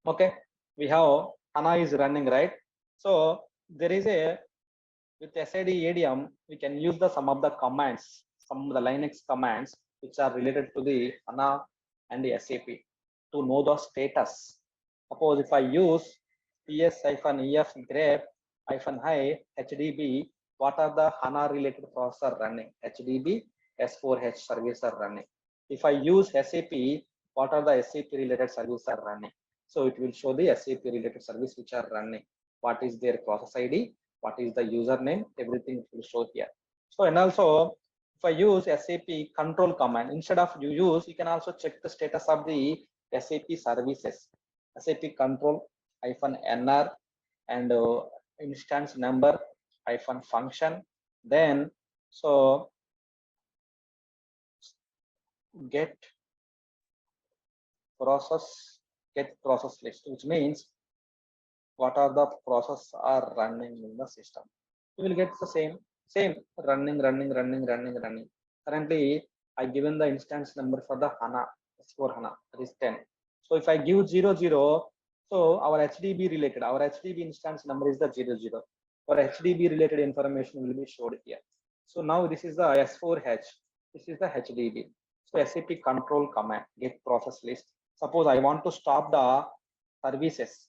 S1: Okay, we have HANA is running, right? So there is a, with SID ADM, we can use the some of the commands. some of the Linux commands which are related to the HANA and the SAP to know the status. Suppose if I use ps-ef grep-i hdb, what are the HANA related processor running? HDB, S4H service are running. If I use SAP, what are the SAP related services are running? So it will show the SAP related service which are running. What is their process ID? What is the username? Everything will show here. So, and also if I use SAP control command, instead of you can also check the status of the SAP services. SAP control -nr and instance number -function. Then so get process list, which means what are the process are running in the system. You will get the same running. Currently I given the instance number for the HANA S4HANA, that is 10. So if I give 00, so our HDB instance number is the 00. For HDB related information will be showed here. So now this is the S4H, this is the HDB. So SAP control command get process list. Suppose I want to stop the services,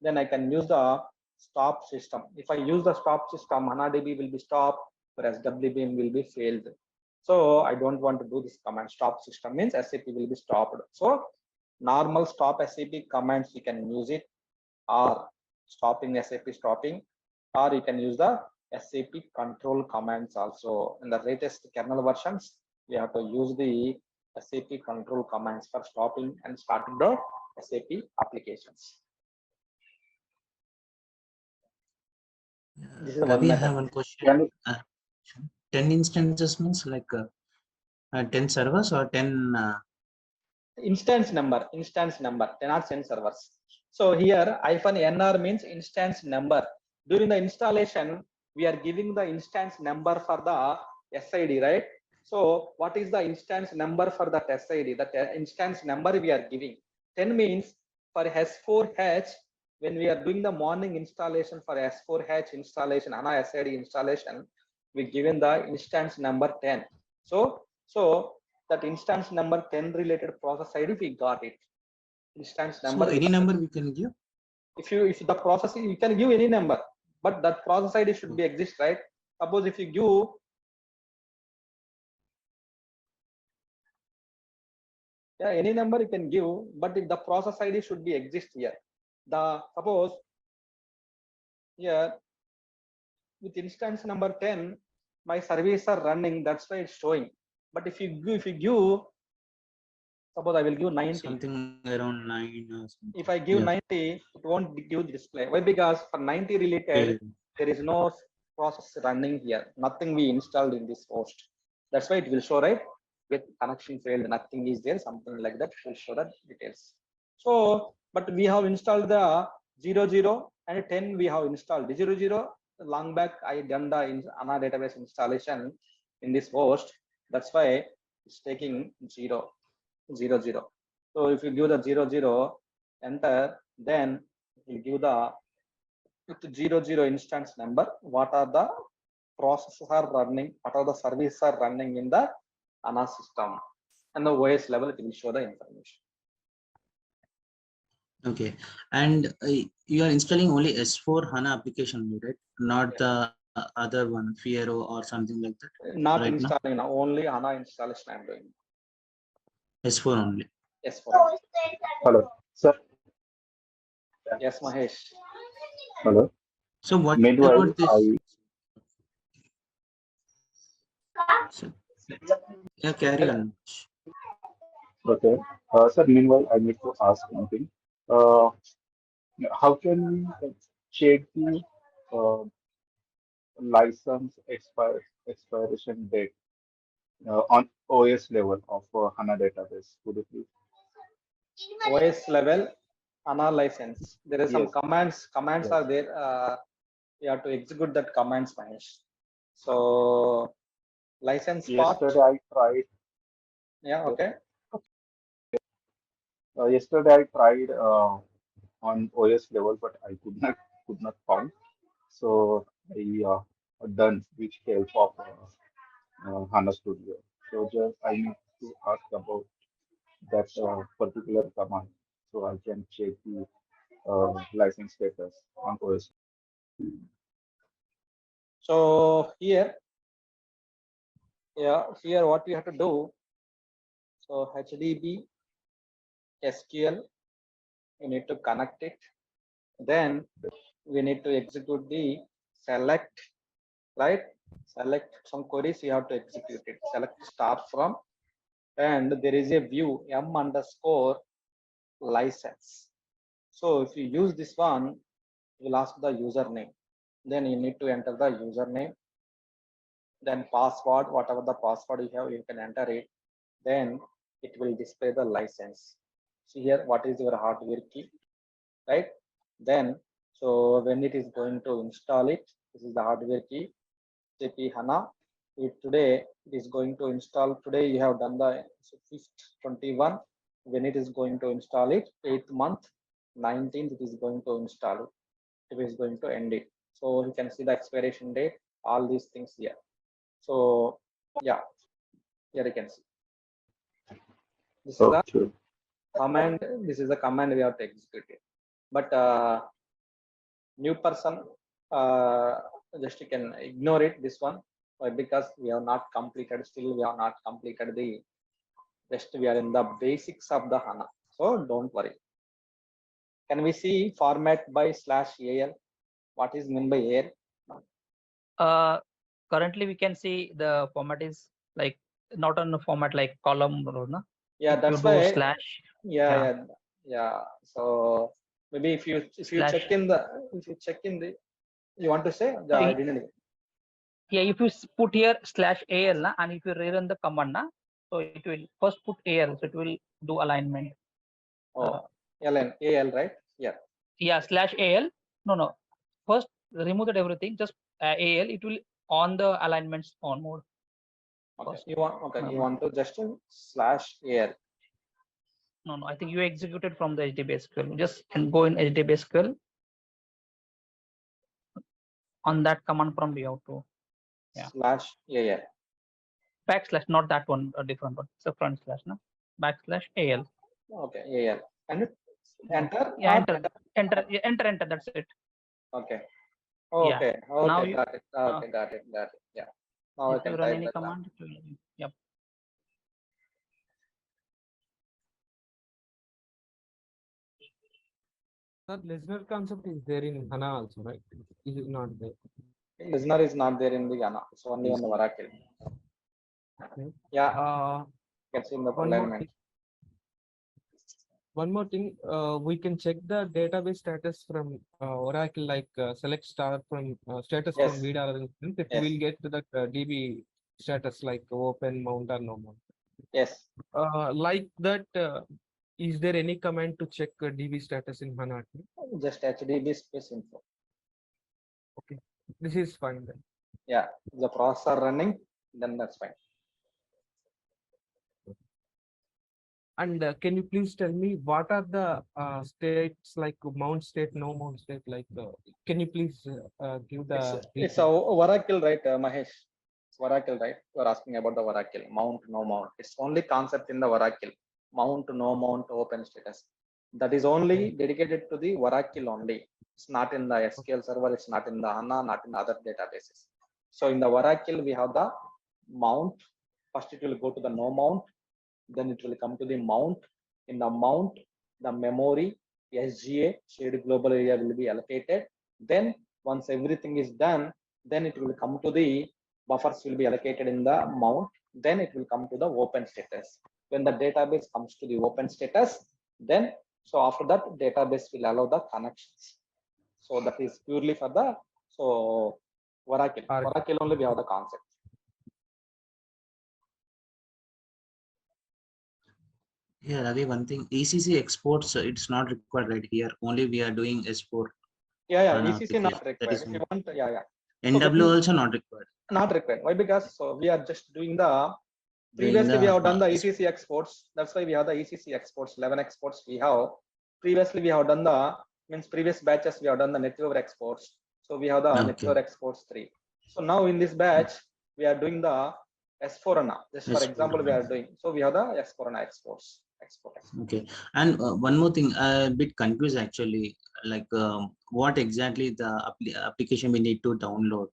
S1: then I can use the stop system. If I use the stop system, HANADB will be stopped, whereas WBM will be failed. So I don't want to do this command. Stop system means SAP will be stopped. So normal stop SAP commands you can use it, or stopping SAP stopping, or you can use the SAP control commands also. In the latest kernel versions, we have to use the SAP control commands for stopping and starting the SAP applications. This is
S7: Ravi,
S1: one
S7: I have
S1: method.
S7: one question. 10 instances means like 10 servers or 10
S1: instance number, 10 or 10 servers. So here -nr means instance number. During the installation, we are giving the instance number for the SID, right? So what is the instance number for that SID? That instance number we are giving. 10 means for S4H, when we are doing the morning installation for S4H installation, HANA SID installation, we given the instance number 10. So that instance number 10 related process ID, we got it. Instance number.
S7: So any number we can give?
S1: If the process, you can give any number, but that process ID should be exist, right? Suppose if you give any number you can give, but if the process ID should be exist here. Suppose here with instance number 10, my service are running, that's why it's showing. But if you give, suppose I will give 90.
S7: Something around 9 or something.
S1: If I give 90, it won't give display. Why? Because for 90 related, there is no process running here. Nothing we installed in this host. That's why it will show, right? With connection failed, nothing is there, something like that. It will show the details. So, but we have installed the 00 and 10. We have installed 00. Long back, I done the HANA database installation in this host. That's why it's taking 0. So if you give the 00, enter, then you give the with 00 instance number, what are the processes are running, what are the services are running in the HANA system, and the OS level it will show the information.
S7: Okay, and you are installing only S4HANA application, right? Not the other one, Fiero or something like that.
S1: Not
S7: right
S1: installing now, only HANA installation I'm doing.
S7: S4 only.
S1: S4.
S8: Hello, sir.
S1: Yes, Mahesh.
S8: Hello.
S7: So what
S8: Meanwhile,
S7: about this? Yeah, carry on.
S8: okay. Sir, meanwhile, I need to ask something. How can we check the uh, license expiration date on OS level of HANA database? Could you please?
S1: OS level HANA license. There is some
S8: Yes.
S1: commands. Commands
S8: Yes.
S1: are there. You have to execute that commands, Mahesh. So license part.
S8: Yesterday I tried.
S1: Yeah. Okay.
S8: Yesterday I tried on OS level, but I could not find. So I done with help of HANA Studio. So just I need to ask about that particular command so I can check the license status on OS.
S1: So here, yeah, here what we have to do. So HDB SQL, you need to connect it. Then we need to execute the select, right? Select some queries, you have to execute it. Select star from, and there is a view m underscore license. So if you use this one, you will ask the username. Then you need to enter the username. Then password, whatever the password you have, you can enter it. Then it will display the license. See here, what is your hardware key, right? Then, so when it is going to install it, this is the hardware key, SAP HANA. Today it is going to install. Today you have done the 5th 21. When it is going to install it, 8th month, 19th it is going to install it. It is going to end it. So you can see the expiration date, all these things here. So yeah, here you can see. This is the
S8: Okay.
S1: command. This is the command we have to execute it. But new person, just you can ignore it, this one. Why? Because we have not completed, still we have not completed the, just we are in the basics of the HANA. So don't worry. Can we see format by /al? What is meant by al?
S5: Currently we can see the format is like not on the format like column row, no?
S1: Yeah,
S5: If
S1: that's
S5: you do
S1: why.
S5: slash,
S1: Yeah. So maybe if you
S5: slash,
S1: check in the, you want to say the, I didn't.
S5: yeah, if you put here /al na, and if you rerun the command na, so it will first put al, so it will do alignment.
S1: Oh, al, right? Yeah.
S5: Yeah, /al. No. First remove that everything, just al. It will on the alignments on mode.
S1: Okay.
S5: First.
S1: You want to just /al.
S5: No. I think you executed from the HDB SQL. Just can go in HDB SQL. On that command prompt you have to. Yeah.
S1: /al.
S5: Backslash, not that one, a different one. It's a front slash, no? /al.
S1: Okay, al. And enter.
S5: Yeah, enter. That's it.
S1: Okay.
S5: Yeah.
S1: Okay.
S5: Now
S1: Okay.
S5: you,
S1: Got it. Okay. Got it. Yeah. Now I
S5: if you
S1: can
S5: run
S1: type
S5: any
S1: that.
S5: command, it will, yep.
S2: That listener concept is there in HANA also, right? Is it not there?
S1: Listener is not there in the HANA. It's only on the Oracle.
S2: Okay.
S1: Yeah. You can see in the alignment.
S2: One more thing, we can check the database status from Oracle, like select star from status
S1: Yes.
S2: from VDAR. It
S1: Yes.
S2: will get to that DB status like open, mount, or no mount.
S1: Yes.
S2: Like that, is there any command to check DB status in HANA?
S1: Just HDB space info.
S2: Okay, this is fine then.
S1: Yeah, the processor running, then that's fine.
S2: And can you please tell me what are the states like mount state, no mount state? Like, can you please give the?
S1: It's a Oracle, right, Mahesh? It's Oracle, right? You're asking about the Oracle mount, no mount. It's only concept in the Oracle mount, no mount, open status. That is only dedicated to the Oracle only. It's not in the SQL server. It's not in the HANA, not in other databases. So in the Oracle, we have the mount. First, it will go to the no mount. Then it will come to the mount. In the mount, the memory, SGA, shared global area will be allocated. Then once everything is done, then it will come to the buffers will be allocated in the mount. Then it will come to the open status. When the database comes to the open status, then so after that database will allow the connections. So that is purely for the Oracle. Oracle only we have the concept.
S7: Yeah, Ravi, one thing, ECC exports, it's not required right here. Only we are doing S4.
S1: Yeah,
S7: HANA
S1: ECC not
S7: application.
S1: required.
S7: That is
S1: If you want, yeah.
S7: NW also not required.
S1: Not required. Why? Because so we are just doing the previously we have done the ECC exports. That's why we have the ECC exports, 11 exports we have. Previously we have done the previous batches we have done the NetWeaver exports. So we have the NetWeaver exports 3. So now in this batch we are doing the S4HANA. Just for example, we are doing. So we have the S4HANA exports. Export.
S7: Okay. And one more thing, a bit confused actually, like what exactly the application we need to download.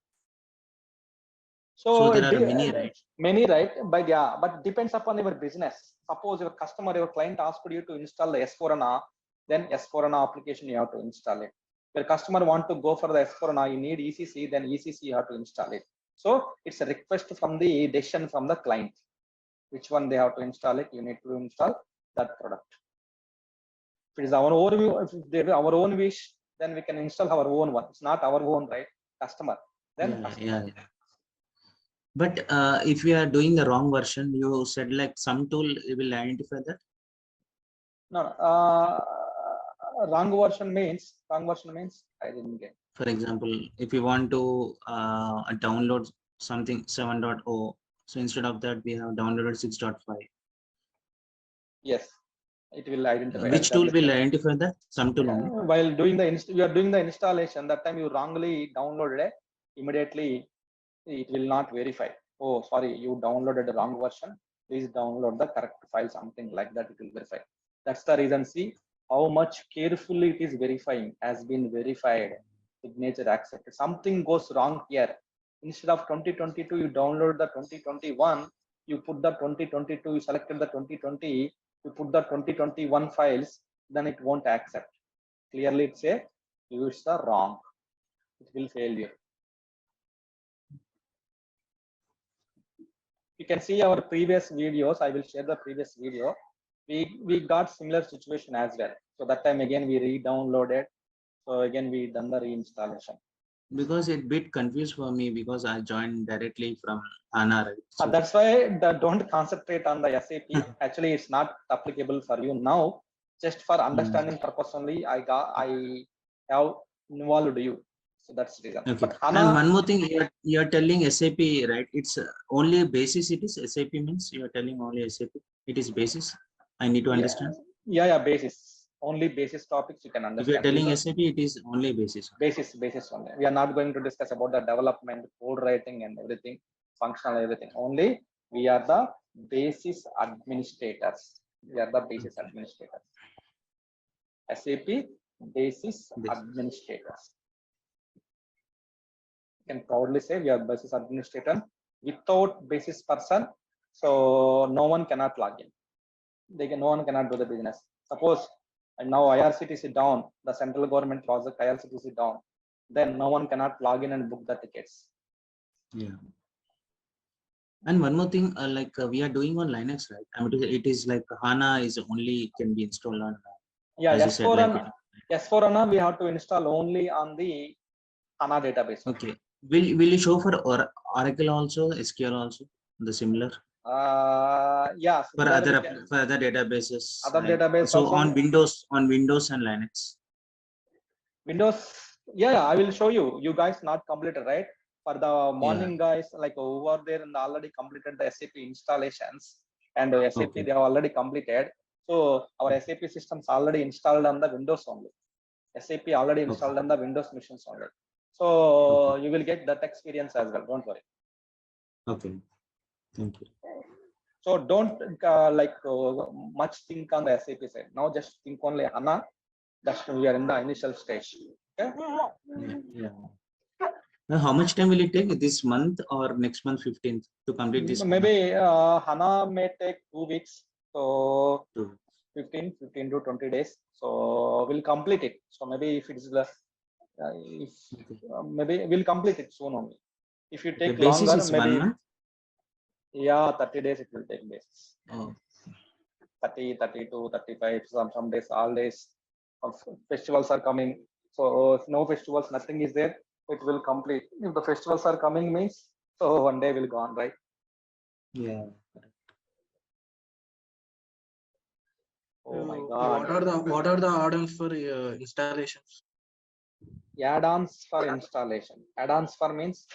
S7: So there are many, right?
S1: Many, right? But yeah, but depends upon your business. Suppose your customer, your client asked you to install the S4HANA, then S4HANA application you have to install it. Your customer want to go for the S4HANA, you need ECC, then ECC you have to install it. So it's a request from the decision from the client. Which one they have to install it, you need to install that product. If it is our own, if they our own wish, then we can install our own one. It's not our own, right? Customer. Then
S7: Yeah. But if we are doing the wrong version, you said like some tool will identify that.
S1: No, wrong version means I didn't get.
S7: For example, if you want to download something 7.0, so instead of that we have downloaded 6.5.
S1: Yes, it will identify.
S7: Which tool will identify that? Some tool only.
S1: While doing the you are doing the installation, that time you wrongly downloaded it, immediately it will not verify. Oh, sorry, you downloaded the wrong version. Please download the correct file, something like that. It will verify. That's the reason. See how much carefully it is verifying. Has been verified. Signature accepted. Something goes wrong here. Instead of 2022, you download the 2021. You put the 2022. You selected the 2020. You put the 2021 files. Then it won't accept. Clearly, it's a use the wrong. It will fail you. You can see our previous videos. I will share the previous video. We got similar situation as well. So that time again we re-downloaded. So again we done the reinstallation.
S7: Because it bit confused for me because I joined directly from HANA. Right? So
S1: that's why don't concentrate on the SAP. Actually, it's not applicable for you now. Just for understanding purpose only, I have involved you. So that's the reason.
S7: Okay.
S1: But HANA,
S7: and one more thing, you're telling SAP, right? It's only basis. It is SAP means you're telling only SAP. It is basis. I need to understand.
S1: Yeah, basis. Only basis topics you can understand.
S7: If you're telling SAP, it is only basis.
S1: Basis only. We are not going to discuss about the development, code writing, and everything, functional everything. Only we are the basis administrators. We are the basis administrators. SAP basis administrators. You can proudly say we are basis administrator. Without basis person, so no one cannot log in. No one cannot do the business. Suppose and now IRCTC down, the central government project IRCTC down, then no one cannot log in and book the tickets.
S7: Yeah. And one more thing, we are doing on Linux, right? I mean, it is like HANA is only can be installed on.
S1: Yeah, S4HANA we have to install only on the HANA database.
S7: Okay. Will you show for Oracle also, SQL also, the similar?
S1: Yeah.
S7: For other databases.
S1: Other databases.
S7: So on Windows and Linux.
S1: Windows. Yeah, I will show you. You guys not completed, right? For the morning guys, like who are there and already completed the SAP installations and SAP they have already completed. So our SAP systems already installed on the Windows only. SAP already installed on the Windows machines only. So you will get that experience as well. Don't worry.
S7: Okay. Thank you.
S1: So don't much think on the SAP side. Now just think only HANA. That's we are in the initial stage. Okay.
S7: Yeah. Now, how much time will it take this month or next month 15th to complete this?
S1: Maybe HANA may take 2 weeks. So 15 to 20 days. So we'll complete it. So maybe if it is maybe we'll complete it soon only. If you take longer, maybe
S7: 1 month?
S1: Yeah, 30 days it will take basis.
S7: Oh.
S1: 30, 32, 35, some days, all days. Festivals are coming. So if no festivals, nothing is there, it will complete. If the festivals are coming means, so one day will go on, right?
S7: Yeah.
S1: Oh my God.
S10: What are the add-ons for installations?
S1: Add-ons for installation. Add-ons for means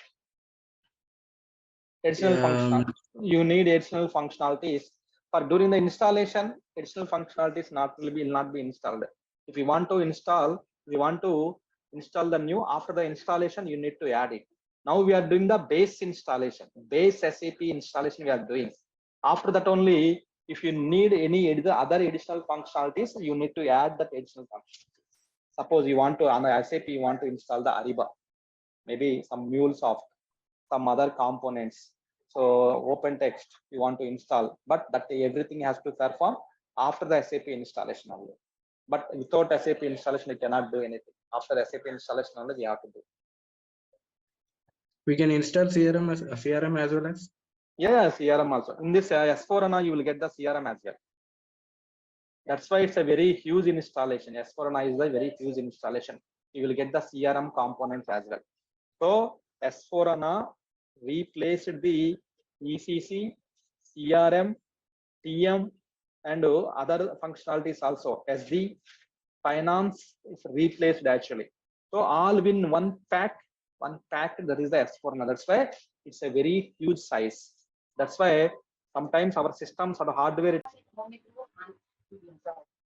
S1: additional functionality. You need additional functionalities. For during the installation, additional functionalities will not be installed. If you want to install the new after the installation, you need to add it. Now we are doing the base installation, base SAP installation we are doing. After that only, if you need any other additional functionalities, you need to add that additional function. Suppose you want to, on the SAP, you want to install the Ariba, maybe some MuleSoft, some other components. So open text you want to install, but that everything has to perform after the SAP installation only. But without SAP installation, you cannot do anything. After SAP installation only, we have to do.
S10: We can install CRM as well as.
S1: Yeah, CRM also. In this S4HANA, you will get the CRM as well. That's why it's a very huge installation. S4HANA is a very huge installation. You will get the CRM components as well. So S4HANA replaced the ECC, CRM, TM, and other functionalities also. SD, finance is replaced actually. So all in one pack, that is the S4HANA. That's why it's a very huge size. That's why sometimes our systems or the hardware.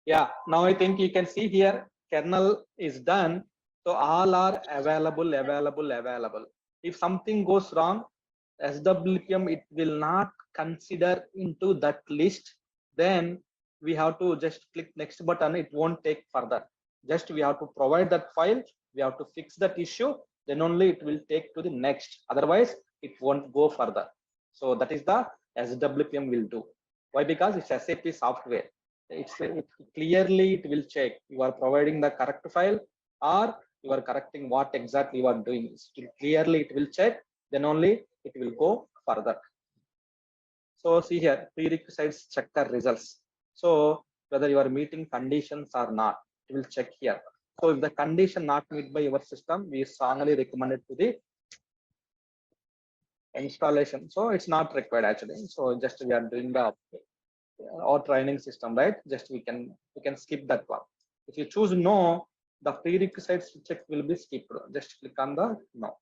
S1: Yeah, now I think you can see here, kernel is done. So all are available. If something goes wrong, SWPM, it will not consider into that list. Then we have to just click next button. It won't take further. Just we have to provide that file. We have to fix that issue. Then only it will take to the next. Otherwise, it won't go further. So that is the SWPM will do. Why? Because it's SAP software. Clearly it will check you are providing the correct file or you are correcting what exactly you are doing. Still clearly it will check, then only it will go further. So see here, prerequisites checker results. So whether you are meeting conditions or not, it will check here. So if the condition not met by your system, we strongly recommend it to the installation. So it's not required actually. So just we are doing the or training system, right? Just we can skip that one. If you choose no, the prerequisites check will be skipped. Just click on the no.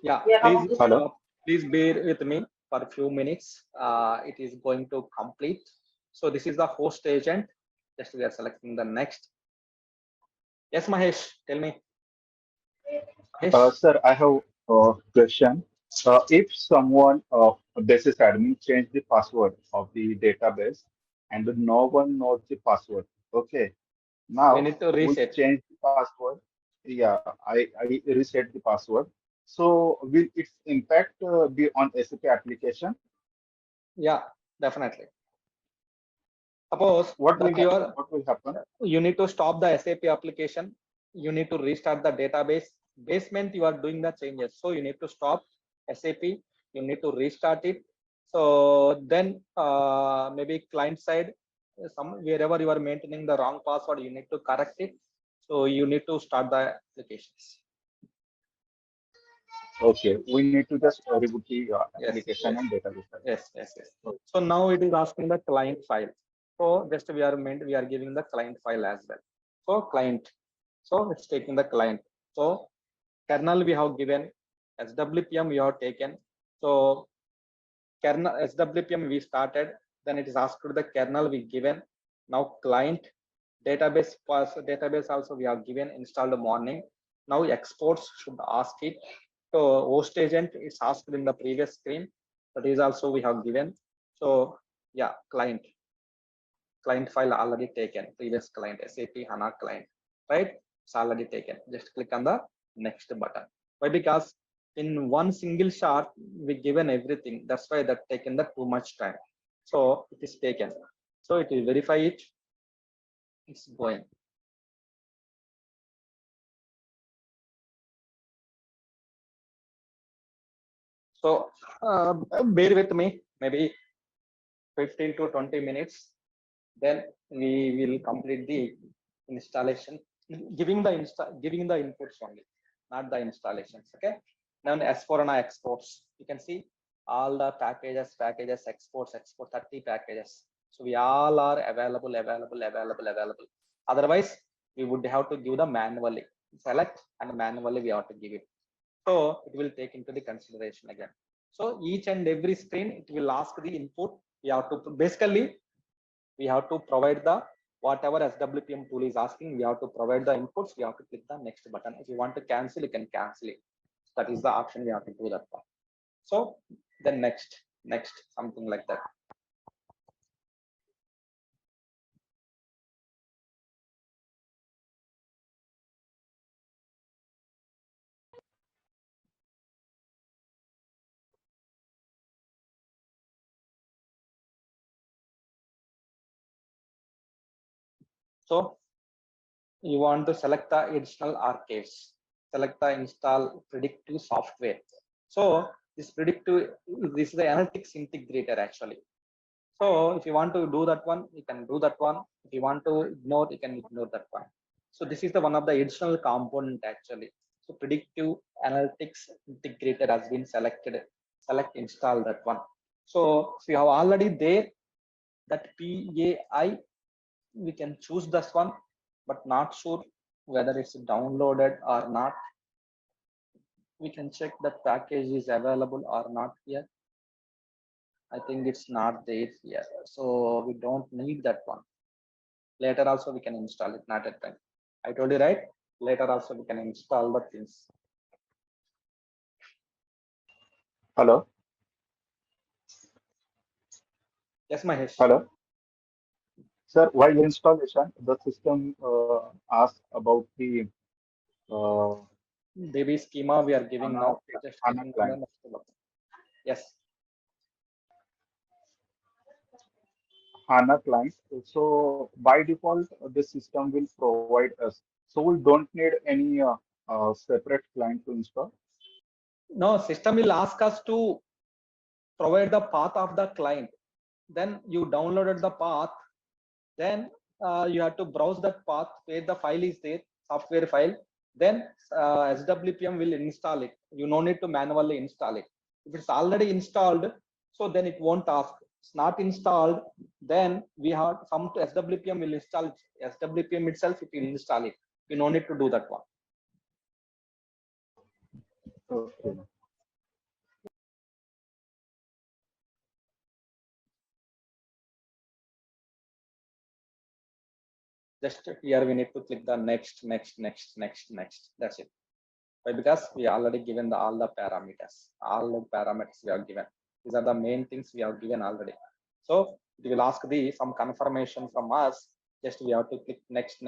S1: Yeah, please bear with me for a few minutes. It is going to complete. So this is the host agent. Just we are selecting the next. Yes, Mahesh, tell me. Mahesh?
S8: Sir, I have a question. If someone, this is admin, change the password of the database and no one knows the password, okay, now
S1: We need to
S8: we
S1: reset.
S8: change the password. Yeah, I reset the password. So will its impact be on SAP application?
S1: Yeah, definitely. Suppose
S8: What
S1: that
S8: what will happen?
S1: you need to stop the SAP application. You need to restart the database. Basement, you are doing the changes. So you need to stop SAP. You need to restart it. So then maybe client side, wherever you are maintaining the wrong password, you need to correct it. So you need to start the applications.
S8: Okay, we need to just reboot the application
S1: Yes.
S8: and database.
S1: Yes. So now it is asking the client file. So just we are giving the client file as well. So client. So it's taking the client. So kernel we have given, SWPM we have taken. So kernel SWPM we started. Then it is asked to the kernel we given. Now client database also we have given installed morning. Now exports should ask it. So host agent is asked in the previous screen. That is also we have given. So yeah, client file already taken. Previous client SAP HANA client, right? It's already taken. Just click on the next button. Why? Because in one single shot we given everything. That's why that taken the too much time. So it is taken. So it will verify it. It's going. So bear with me, maybe 15 to 20 minutes. Then we will complete the installation, giving the inputs only, not the installations. Okay. Now S4HANA exports, you can see all the packages, exports, 30 packages. So we all are available. Otherwise, we would have to give the manually select and manually we have to give it. So it will take into the consideration again. So each and every screen, it will ask the input. We have to basically we have to provide the whatever SWPM tool is asking, we have to provide the inputs. We have to click the next button. If you want to cancel, you can cancel it. That is the option. We have to do that one. So then next, something like that. So you want to select the additional archives, select the install predictive software. So this predictive, this is the analytics integrator actually. So if you want to do that one, you can do that one. If you want to ignore, you can ignore that one. So this is the one of the additional component actually. So predictive analytics integrator has been selected. Select install that one. So if you have already there that PAI, we can choose this one, but not sure whether it's downloaded or not. We can check that package is available or not here. I think it's not there here, so we don't need that one. Later also we can install it, not at time. I told you right, later also we can install the things.
S8: Hello.
S1: Yes, Mahesh.
S8: Hello. Sir, while installation, the system asks about the
S1: DB schema we are giving
S8: HANA,
S1: now. Just
S8: HANA
S1: clicking on the
S8: client.
S1: next button. Yes.
S8: HANA client. So by default, the system will provide us. So we don't need any separate client to install.
S1: No, system will ask us to provide the path of the client. Then you downloaded the path. Then you have to browse that path where the file is there, software file. Then SWPM will install it. You no need to manually install it. If it's already installed, so then it won't ask. It's not installed, then we have some to SWPM will install it. SWPM itself, it will install it. You no need to do that one.
S8: Okay.
S1: Just here we need to click the next. That's it. Why? Because we already given all the parameters. All the parameters we have given. These are the main things we have given already. So it will ask some confirmation from us. Just we have to click next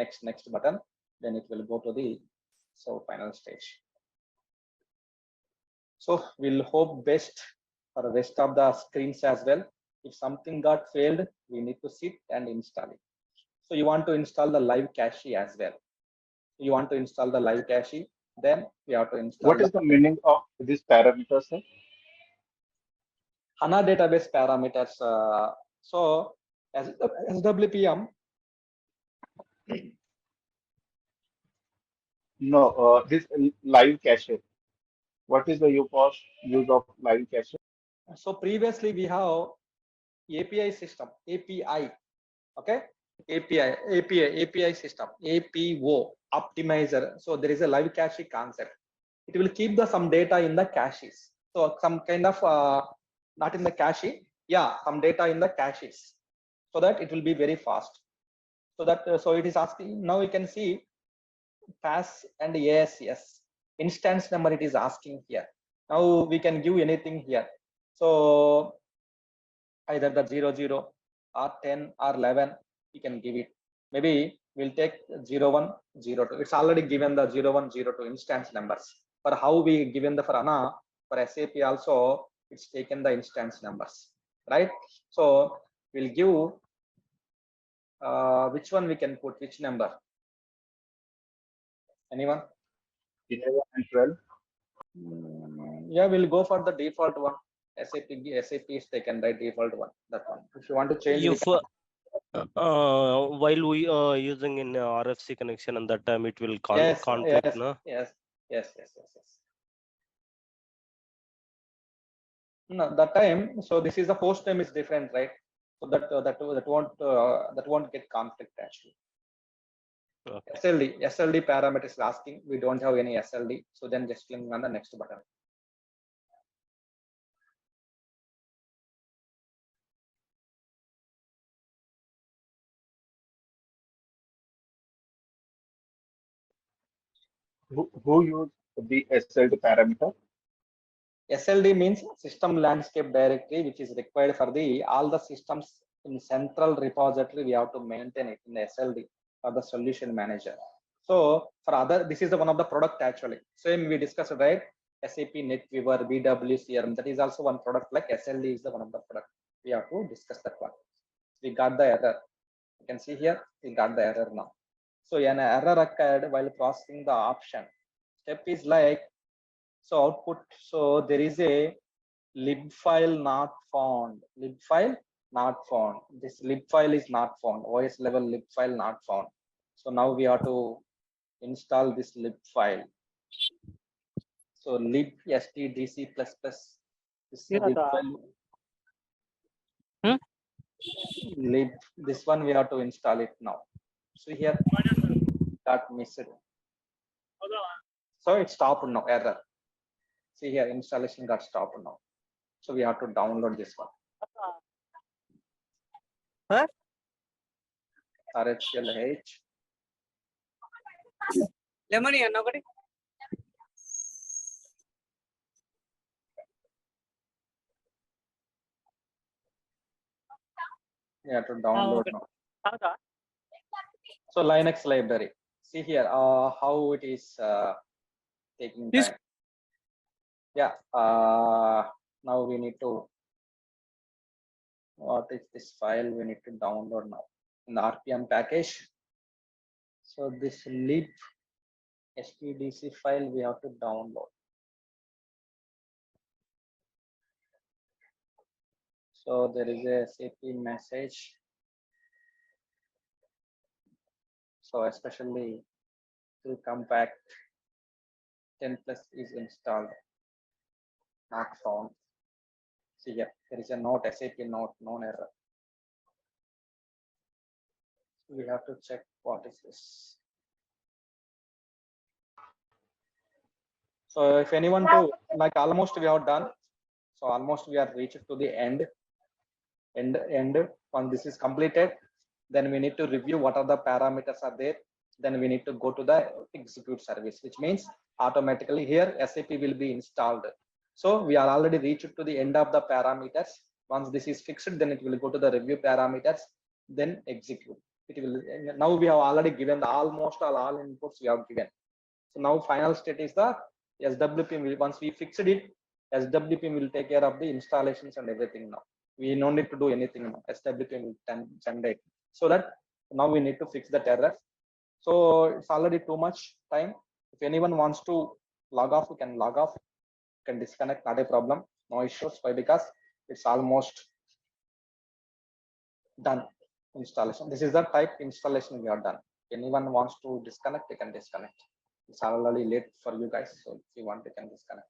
S1: button. Then it will go to the final stage. So we'll hope best for the rest of the screens as well. If something got failed, we need to sit and install it. So you want to install the live cache as well. You want to install the live cache, then we have to install.
S8: What is the meaning of these parameters, sir?
S1: HANA database parameters. So as SWPM.
S8: No, this live cache. What is the use of live cache?
S1: So previously we have API system, API, okay, API system, APO optimizer. So there is a live cache concept. It will keep some data in the caches. So some kind of not in the cache, yeah, some data in the caches, so that it will be very fast. So that so it is asking now. You can see pass and ASS instance number. It is asking here. Now we can give anything here. So either the 00 or 10 or 11, you can give it. Maybe we'll take 01, 02. It's already given the 01, 02 instance numbers. For how we given the for HANA, for SAP also, it's taken the instance numbers, right? So we'll give which one we can put, which number? Anyone?
S8: 11 and 12.
S1: Yeah, we'll go for the default one. SAP is taken by default one. That one. If you want to change,
S4: If while we are using in RFC connection, and that time it will conflict, no?
S1: Yes. No, that time. So this is the host name is different, right? So that won't get conflict actually.
S4: Okay.
S1: SLD parameter is asking. We don't have any SLD, so then just click on the next button.
S8: who use the SLD parameter?
S1: SLD means system landscape directory, which is required for the all the systems in central repository. We have to maintain it in the SLD for the solution manager. So for other, this is the one of the product actually. Same we discussed, right? SAP NetWeaver, BW CRM, that is also one product. Like SLD is the one of the product. We have to discuss that one. We got the error. You can see here, we got the error now. So an error occurred while processing the option. Step is like, so output, so there is a lib file not found. Lib file not found. This lib file is not found. OS level lib file not found. So now we have to install this lib file. So lib stdc plus plus. This lib file. Lib, this one we have to install it now. So here got missed. So it stopped now, error. See here, installation got stopped now. So we have to download this one.
S2: Huh?
S1: RHEL.
S2: Lemony అన్న ఒకటి.
S1: We have to download now. So Linux library. See here how it is taking time. Yeah. Now we need to. What is this file? We need to download now in the RPM package. So this lib stdc file we have to download. So there is a SAP message. So especially to compact 10 plus is installed, not found. See here, there is a note, SAP note, known error. So we have to check what is this. So if anyone to, like almost we have done. So almost we are reached to the end. Once this is completed, then we need to review what are the parameters are there. Then we need to go to the execute service, which means automatically here SAP will be installed. So we are already reached to the end of the parameters. Once this is fixed, then it will go to the review parameters, then execute. It will, now we have already given the almost all inputs we have given. So now final state is the SWP will, once we fixed it, SWP will take care of the installations and everything now. We no need to do anything now. SWP will generate. So that now we need to fix that error. So it's already too much time. If anyone wants to log off, you can log off. You can disconnect, not a problem. No issues. Why? Because it's almost done installation. This is the type installation we have done. If anyone wants to disconnect, you can disconnect. It's already late for you guys. So if you want, you can disconnect.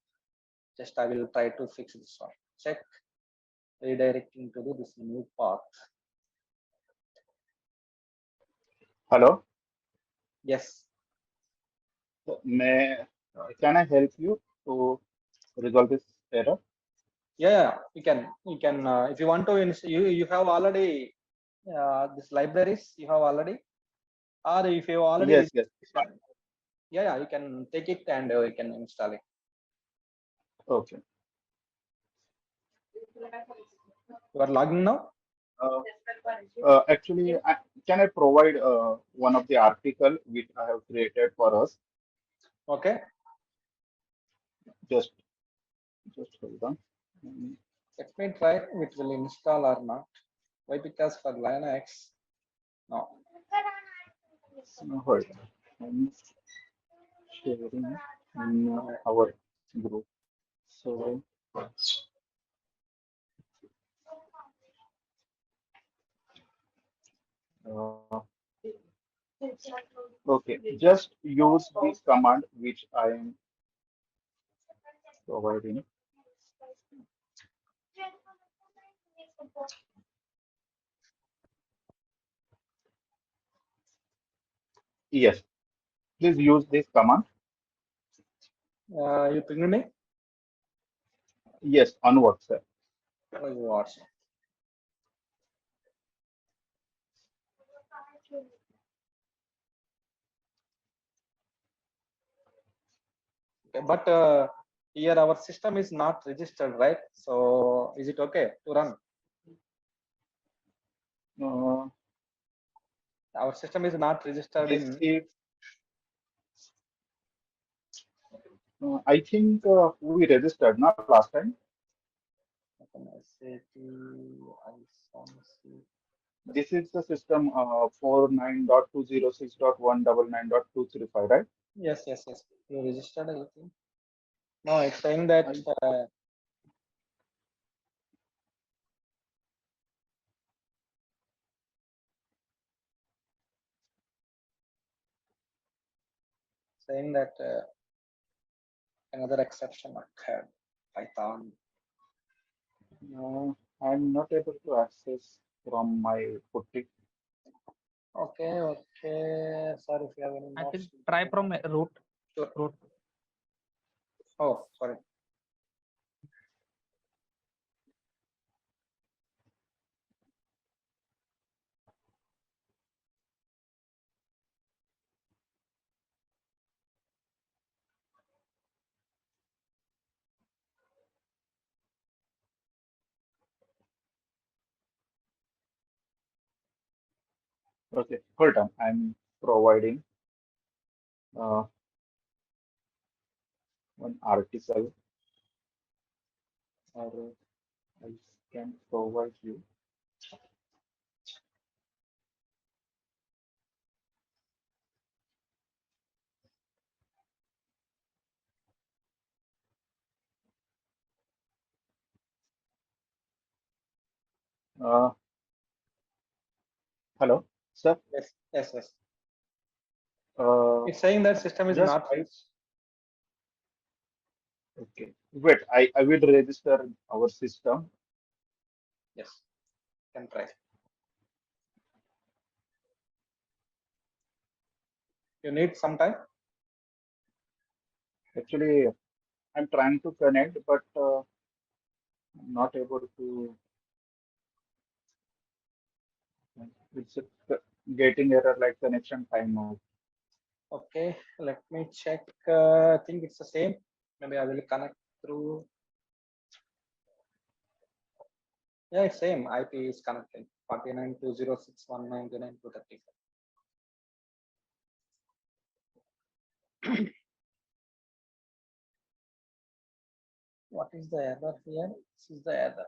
S1: Just I will try to fix this one. Check redirecting to this new path.
S8: Hello.
S1: Yes.
S8: Can I help you to resolve this error?
S1: Yeah, you can. If you want to, you have already this libraries you have already, or if you already.
S8: Yes.
S1: Yeah, you can take it and you can install it.
S8: Okay.
S1: You are logging now.
S8: Actually, can I provide one of the article which I have created for us?
S1: Okay.
S8: Just hold on.
S1: Let me try it will install or not. Why? Because for Linux, no.
S8: Hold on. I'm sharing in our group. So. Okay, just use this command which I am providing. Yes, please use this command.
S1: You ping me.
S8: Yes, on WhatsApp.
S1: WhatsApp. Okay, but here our system is not registered, right? So is it okay to run? Our system is not registered
S8: This
S1: in.
S8: is, I think we registered not last time. This is the system 49.206.199.235, right?
S1: Yes, yes, yes. You registered everything. No, it's saying that another exception occurred. Python.
S8: No, I'm not able to access from my putty.
S1: Okay, okay. Sorry if you have any
S5: I
S1: more.
S5: think try from root.
S1: Sure.
S5: Root.
S1: Oh, sorry.
S8: Okay, hold on. I'm providing one article, or I can provide you. Hello, sir.
S1: Yes, yes, yes.
S8: Uh,
S1: It's saying that system is
S8: just
S1: not.
S8: okay. Wait, I will register our system.
S1: Yes, can try. You need some time.
S8: Actually, I'm trying to connect, but I'm not able to. It's getting error like connection timeout.
S1: Okay, let me check. I think it's the same. Maybe I will connect through. Yeah, it's same. IP is connected. 49.206.199.235. What is the error here? This is the error.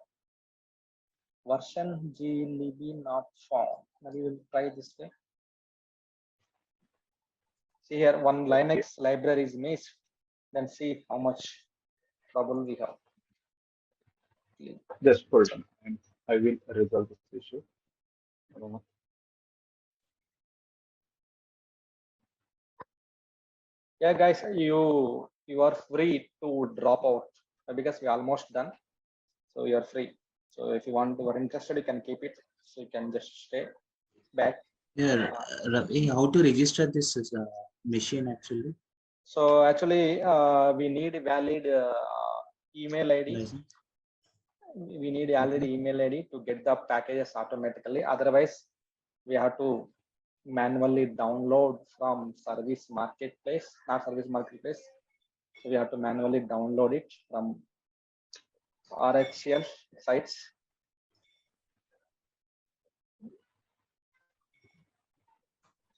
S1: Version glib not found. Maybe we'll try this way. See here, one Linux library is missed. Then see how much trouble we have.
S8: Just hold on, and I will resolve this issue.
S1: Yeah, guys, you are free to drop out because we almost done. So you are free. So if you are interested, you can keep it. So you can just stay back.
S7: Yeah, Ravi, how to register this machine actually?
S1: So actually, we need a valid email ID.
S7: License?
S1: We need a valid email ID to get the packages automatically. Otherwise, we have to manually download from service marketplace, not service marketplace. So we have to manually download it from RHEL sites.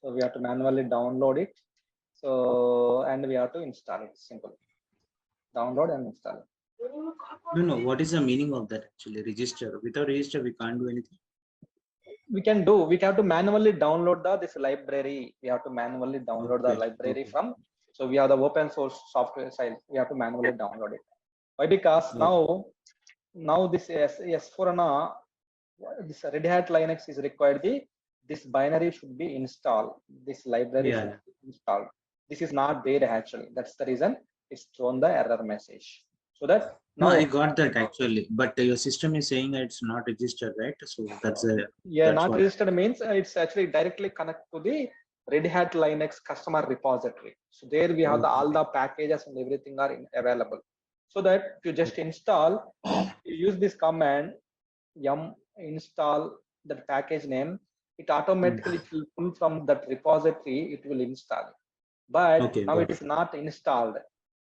S1: So we have to manually download it. So, and we have to install it. Simple. Download and install it.
S7: No. What is the meaning of that actually? Register. Without register, we can't do anything.
S1: We can do. We have to manually download this library. We have to manually download the library from. So we have the open source software side. We have to manually download it. Why? Because now this S4HANA, this Red Hat Linux is required. This binary should be installed. This library should be installed. This is not there actually. That's the reason it's thrown the error message. So that
S7: no, I got that actually, but your system is saying that it's not registered, right? So that's a
S1: not registered means it's actually directly connect to the Red Hat Linux customer repository. So there we have all the packages and everything are available. So that if you just install, you use this command yum install that package name, it automatically will pull from that repository, it will install it. But now it is not installed.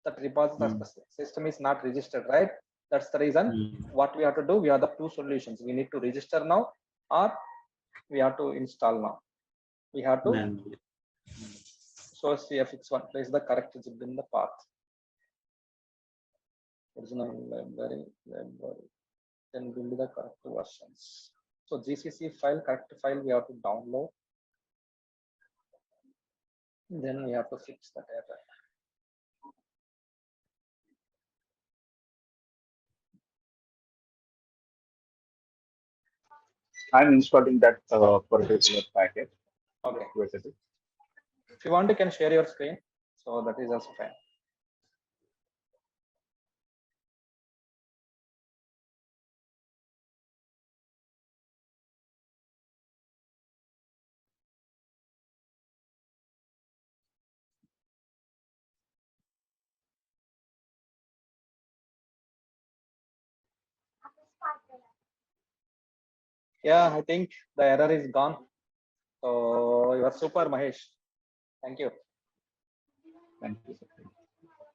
S1: That repository system is not registered, right? That's the reason. What we have to do, we have the two solutions. We need to register now, or we have to install now. We have to source CFX1, place the correct zip in the path. Original library, then build the correct versions. So GCC file, correct file, we have to download. Then we have to fix that error.
S8: I'm installing that particular packet.
S1: Okay.
S8: Wait a second.
S1: If you want, you can share your screen. So that is also fine. Yeah, I think the error is gone. So you are super, Mahesh. Thank you.
S8: Thank you.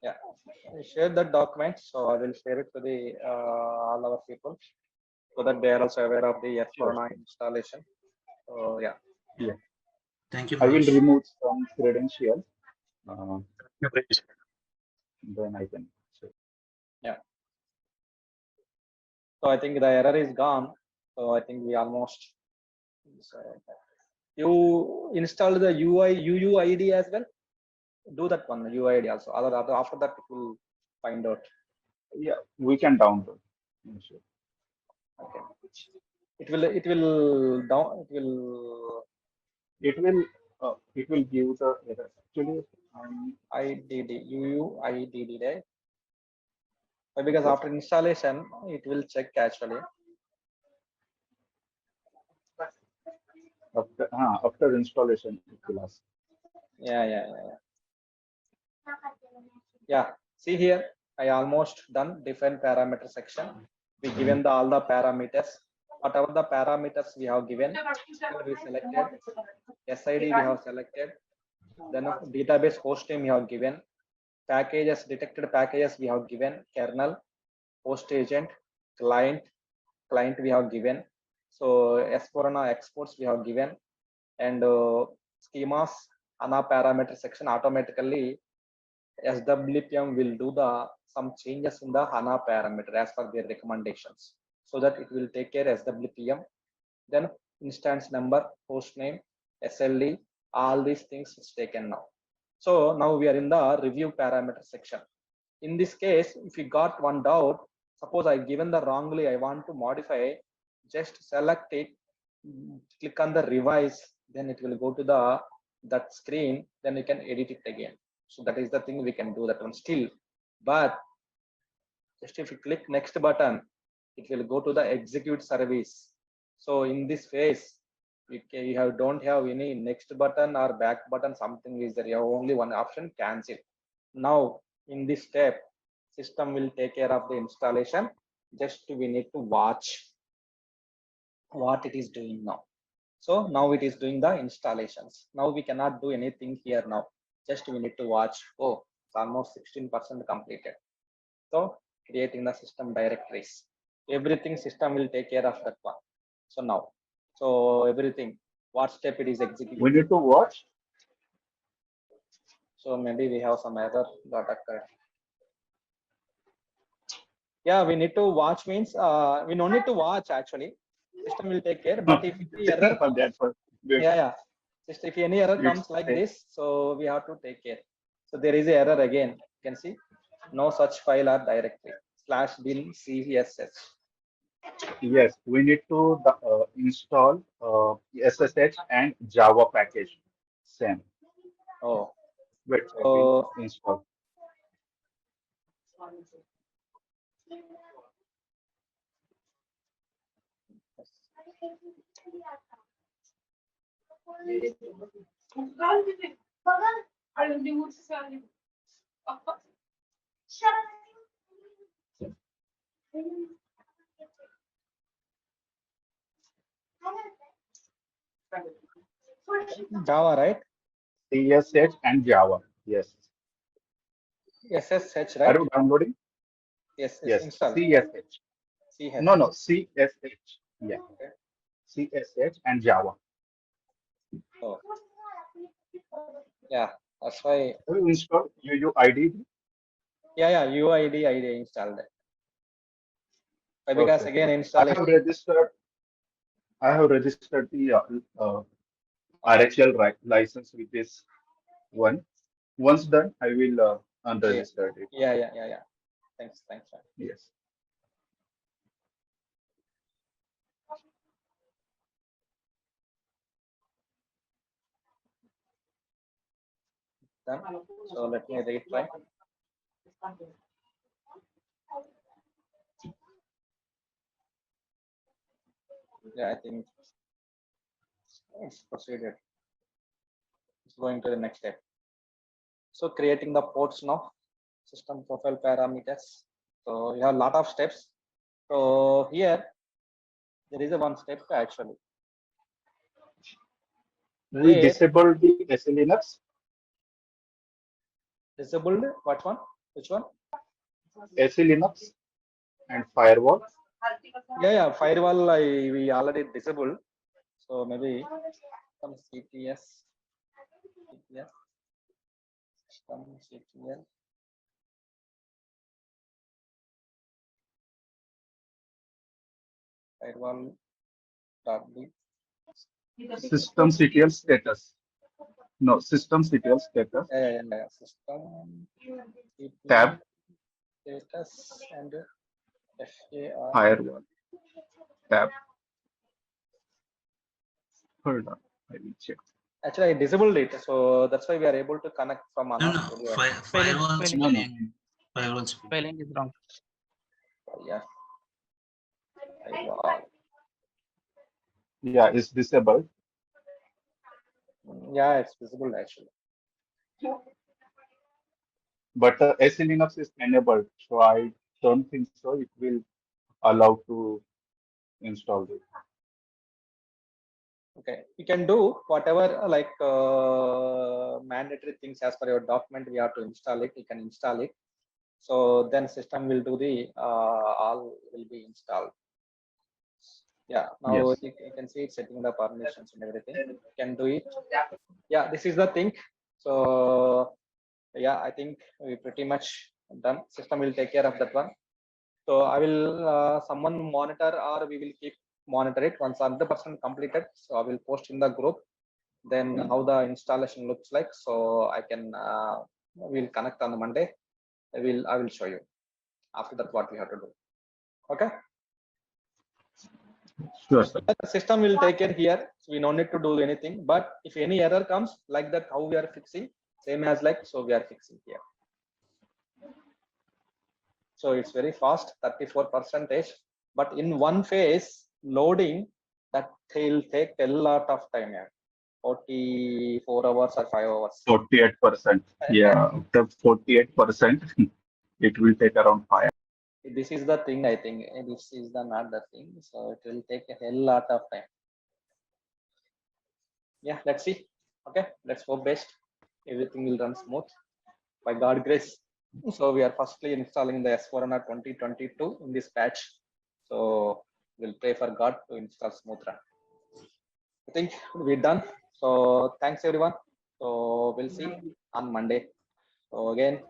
S1: Yeah, I shared that document, so I will share it to the all our people so that they are also aware of the S4HANA installation. So yeah.
S8: Yeah.
S7: Thank you,
S8: I will
S7: Mahesh.
S8: remove some credentials. Then I can.
S1: Yeah. So I think the error is gone. So I think we almost. You install the UI UUID as well. Do that one UID also. After that, it will find out.
S8: Yeah, we can download. Sure.
S1: Okay. It will down.
S8: It will give the error. Actually,
S1: IDD UUID, right? Because after installation, it will check actually.
S8: After installation, it will ask.
S1: Yeah. See here, I almost done different parameter section. We given all the parameters. Whatever the parameters we have given, we selected. SID we have selected. Then database host name we have given. Packages, detected packages we have given. Kernel, host agent, client we have given. So S4HANA exports we have given, and schemas HANA parameter section automatically SWPM will do some changes in the HANA parameter as per their recommendations, so that it will take care SWPM. Then instance number, host name, SLD, all these things is taken now. So now we are in the review parameter section. In this case, if you got one doubt, suppose I given the wrongly, I want to modify, just select it, click on the revise, then it will go to that screen, then you can edit it again. So that is the thing, we can do that one still. But just if you click next button, it will go to the execute service. So in this phase, you don't have any next button or back button, something is there. You have only one option, cancel. Now in this step, system will take care of the installation. Just we need to watch what it is doing now. So now it is doing the installations. Now we cannot do anything here now. Just we need to watch. Oh, it's almost 16% completed. So creating the system directories. Everything system will take care of that one. So now, so everything, what step it is executing.
S8: We need to watch.
S1: So maybe we have some error got occurred. Yeah, we need to watch means we don't need to watch actually. System will take care. But if the error comes, just if any error comes like this, so we have to take care. So there is an error again. You can see no such file or directory /bin css.
S8: Yes, we need to install SSH and Java package. Same.
S1: Oh,
S8: wait. Install.
S1: Java, right?
S8: CSH and Java. Yes.
S1: SSH,
S8: Are
S1: right?
S8: you downloading?
S1: Yes,
S8: Yes,
S1: install.
S8: CSH.
S1: CH.
S8: No, CSH. Yeah,
S1: Okay.
S8: CSH and Java.
S1: Oh. Yeah, that's why.
S8: Have you installed UUID?
S1: Yeah, UID ID installed it. Because
S8: Okay.
S1: again
S8: I
S1: install it.
S8: have registered. I have registered the RHL license with this one. Once done, I will unregister it.
S1: Yeah. Thanks. Man.
S8: Yes.
S1: Done. So let me retry. Yeah, I think it's proceeded. It's going to the next step. So creating the ports now, system profile parameters. So you have a lot of steps. So here there is a one step actually.
S8: We
S1: Where
S8: disabled the SE Linux.
S1: disabled what one? Which one?
S8: SE Linux and firewall.
S1: Yeah. Firewall we already disabled. So maybe some CTS, some CTL. Firewall .b.
S8: System CTL status. No, system CTL status.
S1: Yeah. System
S8: Tab.
S1: status and FAR.
S8: Firewall. Tab. Hold on, I will check.
S1: Actually, I disabled it, so that's why we are able to connect from
S7: No,
S1: HANA
S7: no,
S1: Studio.
S7: firewall
S5: spelling.
S7: spelling. Firewall spelling.
S5: Spelling is wrong.
S1: Yeah. Firewall.
S8: Yeah, it's disabled.
S1: Yeah, it's visible actually.
S8: But SE Linux is enabled, so I don't think so. It will allow to install it.
S1: Okay, you can do whatever like mandatory things as per your document. We have to install it. You can install it. So then system will do the all will be installed. Yeah, now
S8: Yes.
S1: you can see it setting the permissions and everything. You can do it. Yeah, this is the thing. So yeah, I think we pretty much done. System will take care of that one. So I will someone monitor or we will keep monitor it once 100% completed. So I will post in the group. Then how the installation looks like. So I can we'll connect on the Monday. I will show you after that what we have to do. Okay.
S8: Sure, sir.
S1: The system will take care here. So we no need to do anything. But if any error comes like that, how we are fixing, same as like so we are fixing here. So it's very fast, 34%. But in one phase loading, that will take a lot of time. Yeah. 44 hours or 5 hours.
S8: 48%. Yeah, the 48%. It will take around 5.
S1: This is the thing. I think this is the not the thing. So it will take a hell lot of time. Yeah, let's see. Okay, let's hope best. Everything will run smooth by God grace. So we are firstly installing the S4HANA 2022 in this patch. So we'll pray for God to install smooth run. I think we're done. So thanks everyone. So we'll see on Monday. So again,